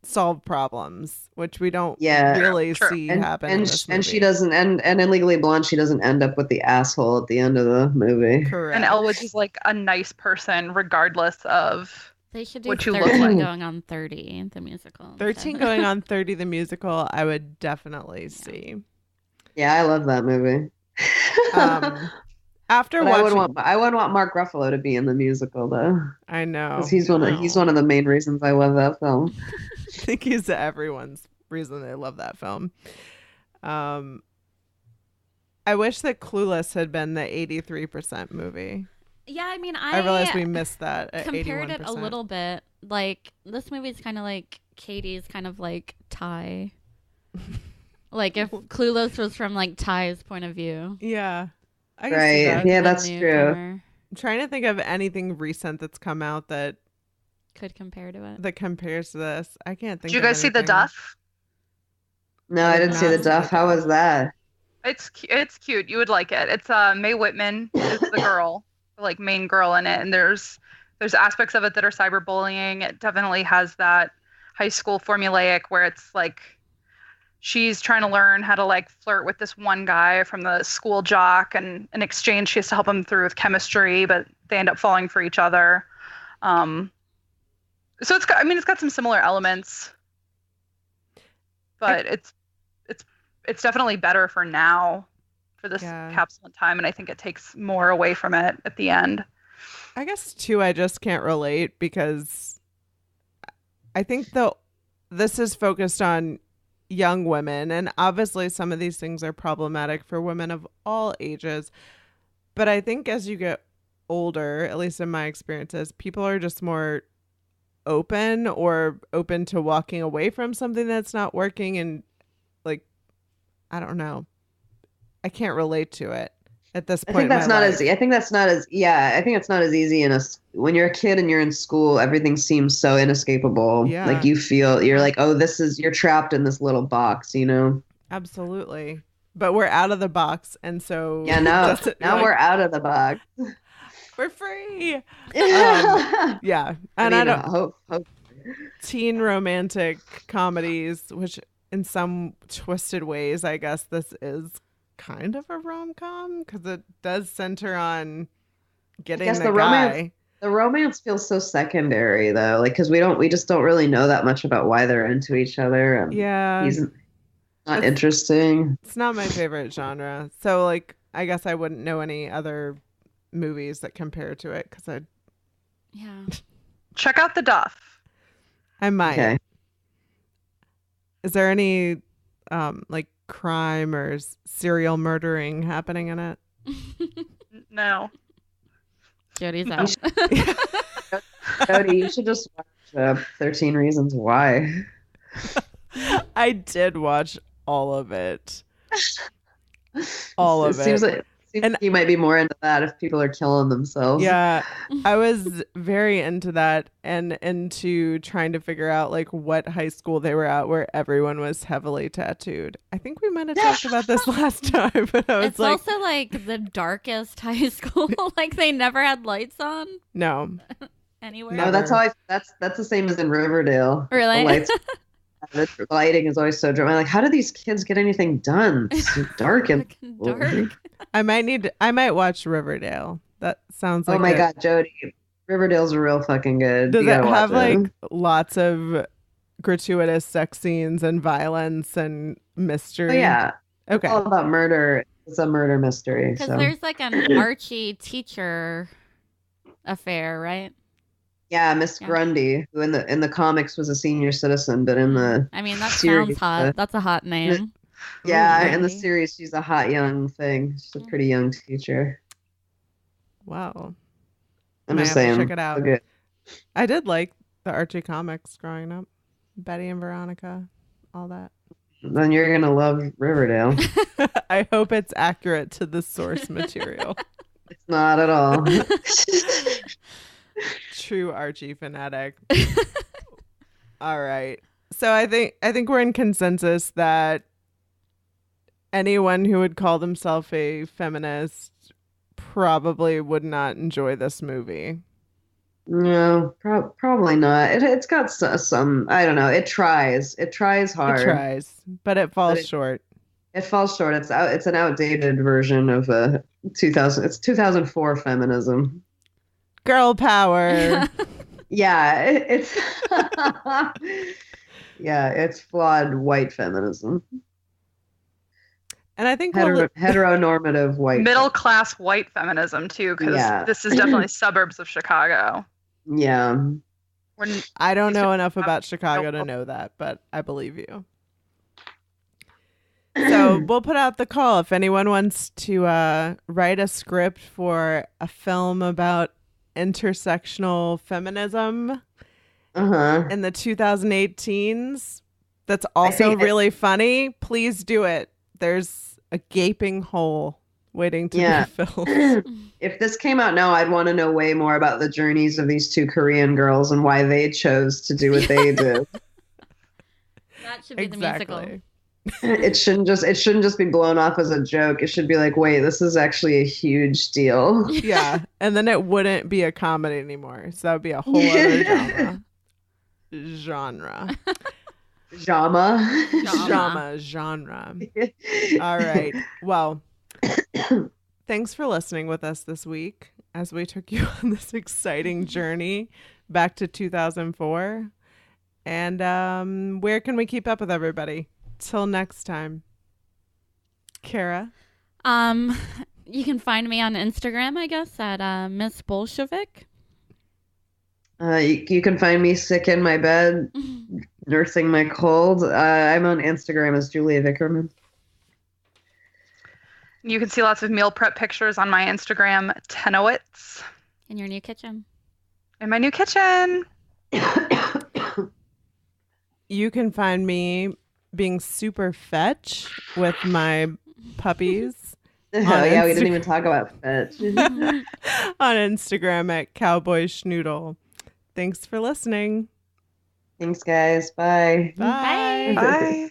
solve problems, which we don't really see happen in this movie. And she doesn't, and in Legally Blonde, she doesn't end up with the asshole at the end of the movie. Correct. And Elwood is like a nice person, regardless of They should do what you 13 look like. going on 30, the musical. 13 going on 30, the musical, I would definitely see. Yeah, I love that movie. After but watching, I wouldn't want Mark Ruffalo to be in the musical though. I know. 'Cause he's one of the main reasons I love that film. I think he's everyone's reason they love that film. I wish that Clueless had been the 83% movie. Yeah, I mean, I realized we missed that at compared 81%. it a little bit. Like, this movie's kind of like Katie's kind of like Ty. Like, if Clueless was from like Ty's point of view. Yeah. I can see that. Yeah, that's true. I'm trying to think of anything recent that's come out that could compare to it. That compares to this. I can't think. Did you guys see The Duff? No, I didn't see The Duff. How was that? It's cute. You would like it. It's Mae Whitman is the girl, like main girl in it, and there's aspects of it that are cyberbullying. It definitely has that high school formulaic where it's like she's trying to learn how to like flirt with this one guy from the school jock, and in exchange she has to help him through with chemistry, but they end up falling for each other. So it's got some similar elements, but it's definitely better for now, for this capsule in time, and I think it takes more away from it at the end. I guess too, I just can't relate because I think this is focused on young women, and obviously some of these things are problematic for women of all ages. But I think as you get older, at least in my experiences, people are just more open to walking away from something that's not working, and like, I don't know. I can't relate to it at this I point. think that's in my not life. as. I think that's not as. Yeah, I think it's not as easy when you're a kid and you're in school. Everything seems so inescapable. Yeah. Like you're like, oh, you're trapped in this little box. Absolutely. But we're out of the box, and so Yeah. Now like, we're out of the box. we're free. Yeah. Yeah, I and mean, I don't hope. teen romantic comedies, which in some twisted ways, I guess this is kind of a rom-com because it does center on getting guess the the guy. romance- The romance feels so secondary though, like because we just don't really know that much about why they're into each other. And Yeah, he's not It's- interesting. it's not my favorite genre. So like, I guess I wouldn't know any other movies that compare to it because Yeah. Check out The Duff. I might. Okay. Is there any like crime or serial murdering happening in it? No. Jodi's No. out. Jodi, you should just watch 13 Reasons Why. I did watch all of it. All of it. Seems like And- you might be more into that if people are killing themselves. Yeah, I was very into that and into trying to figure out like what high school they were at where everyone was heavily tattooed. I think we might have talked about this last time, but I was It's like, also like the darkest high school. Like they never had lights on no. anywhere. No, No, that's the same as in Riverdale. Really? The lights, the lighting is always so dramatic. Like, how do these kids get anything done? It's so dark and Fucking dark. I might watch Riverdale. That sounds like oh my it. god, Jodi, Riverdale's real fucking good. Does You it gotta watch have like lots of gratuitous sex scenes and violence and mystery? Oh yeah, Okay. it's all about murder. It's a murder mystery. Because So there's like an Archie teacher affair, right? yeah, Miss Yeah. Grundy, who in the comics was a senior citizen, but in the I mean, that series, sounds hot. That's a hot name. yeah, Ooh, in the Grundy. series, she's a hot young thing. She's a pretty young teacher. Wow. I'm Might just have to saying. check it out. so good. I did like the Archie comics growing up. Betty and Veronica, all that. Then you're gonna love Riverdale. I hope it's accurate to the source material. It's not at all. True Archie fanatic. All right. So I think we're in consensus that anyone who would call themselves a feminist probably would not enjoy this movie. No, probably not. It's got some. I don't know. It tries. It tries hard. It tries, but it falls it- short. It falls short. It's an outdated version of 2000. It's 2004 feminism. Girl power. Yeah, it's yeah, it's flawed white feminism. And I think we'll, Heteronormative white. Middle class white feminism too, because Yeah. this is definitely suburbs of Chicago. Yeah. I don't know enough have- about Chicago to know that, but I believe you. So we'll put out the call if anyone wants to write a script for a film about intersectional feminism Uh-huh. in the 2018s. That's also think really funny. Please do it. There's a gaping hole waiting to Yeah. be filled. If this came out now, I'd want to know way more about the journeys of these two Korean girls and why they chose to do what they did. That should be the musical. Exactly. It shouldn't just be blown off as a joke. It should be like, wait, this is actually a huge deal. Yeah, and then it wouldn't be a comedy anymore. So that would be a whole other genre. Genre. All right. Well, thanks for listening with us this week as we took you on this exciting journey back to 2004. And where can we keep up with everybody? Till next time. Kara? You can find me on Instagram, I guess, at Miss Bolshevik. You can find me sick in my bed, nursing my cold. I'm on Instagram as Julia Vickerman. You can see lots of meal prep pictures on my Instagram, Tenowitz, In your new kitchen. in my new kitchen. You can find me being super fetch with my puppies. Oh, yeah, we didn't even talk about Fetch. On Instagram at Cowboy Schnoodle. Thanks for listening. Thanks, guys. Bye. Bye. Bye.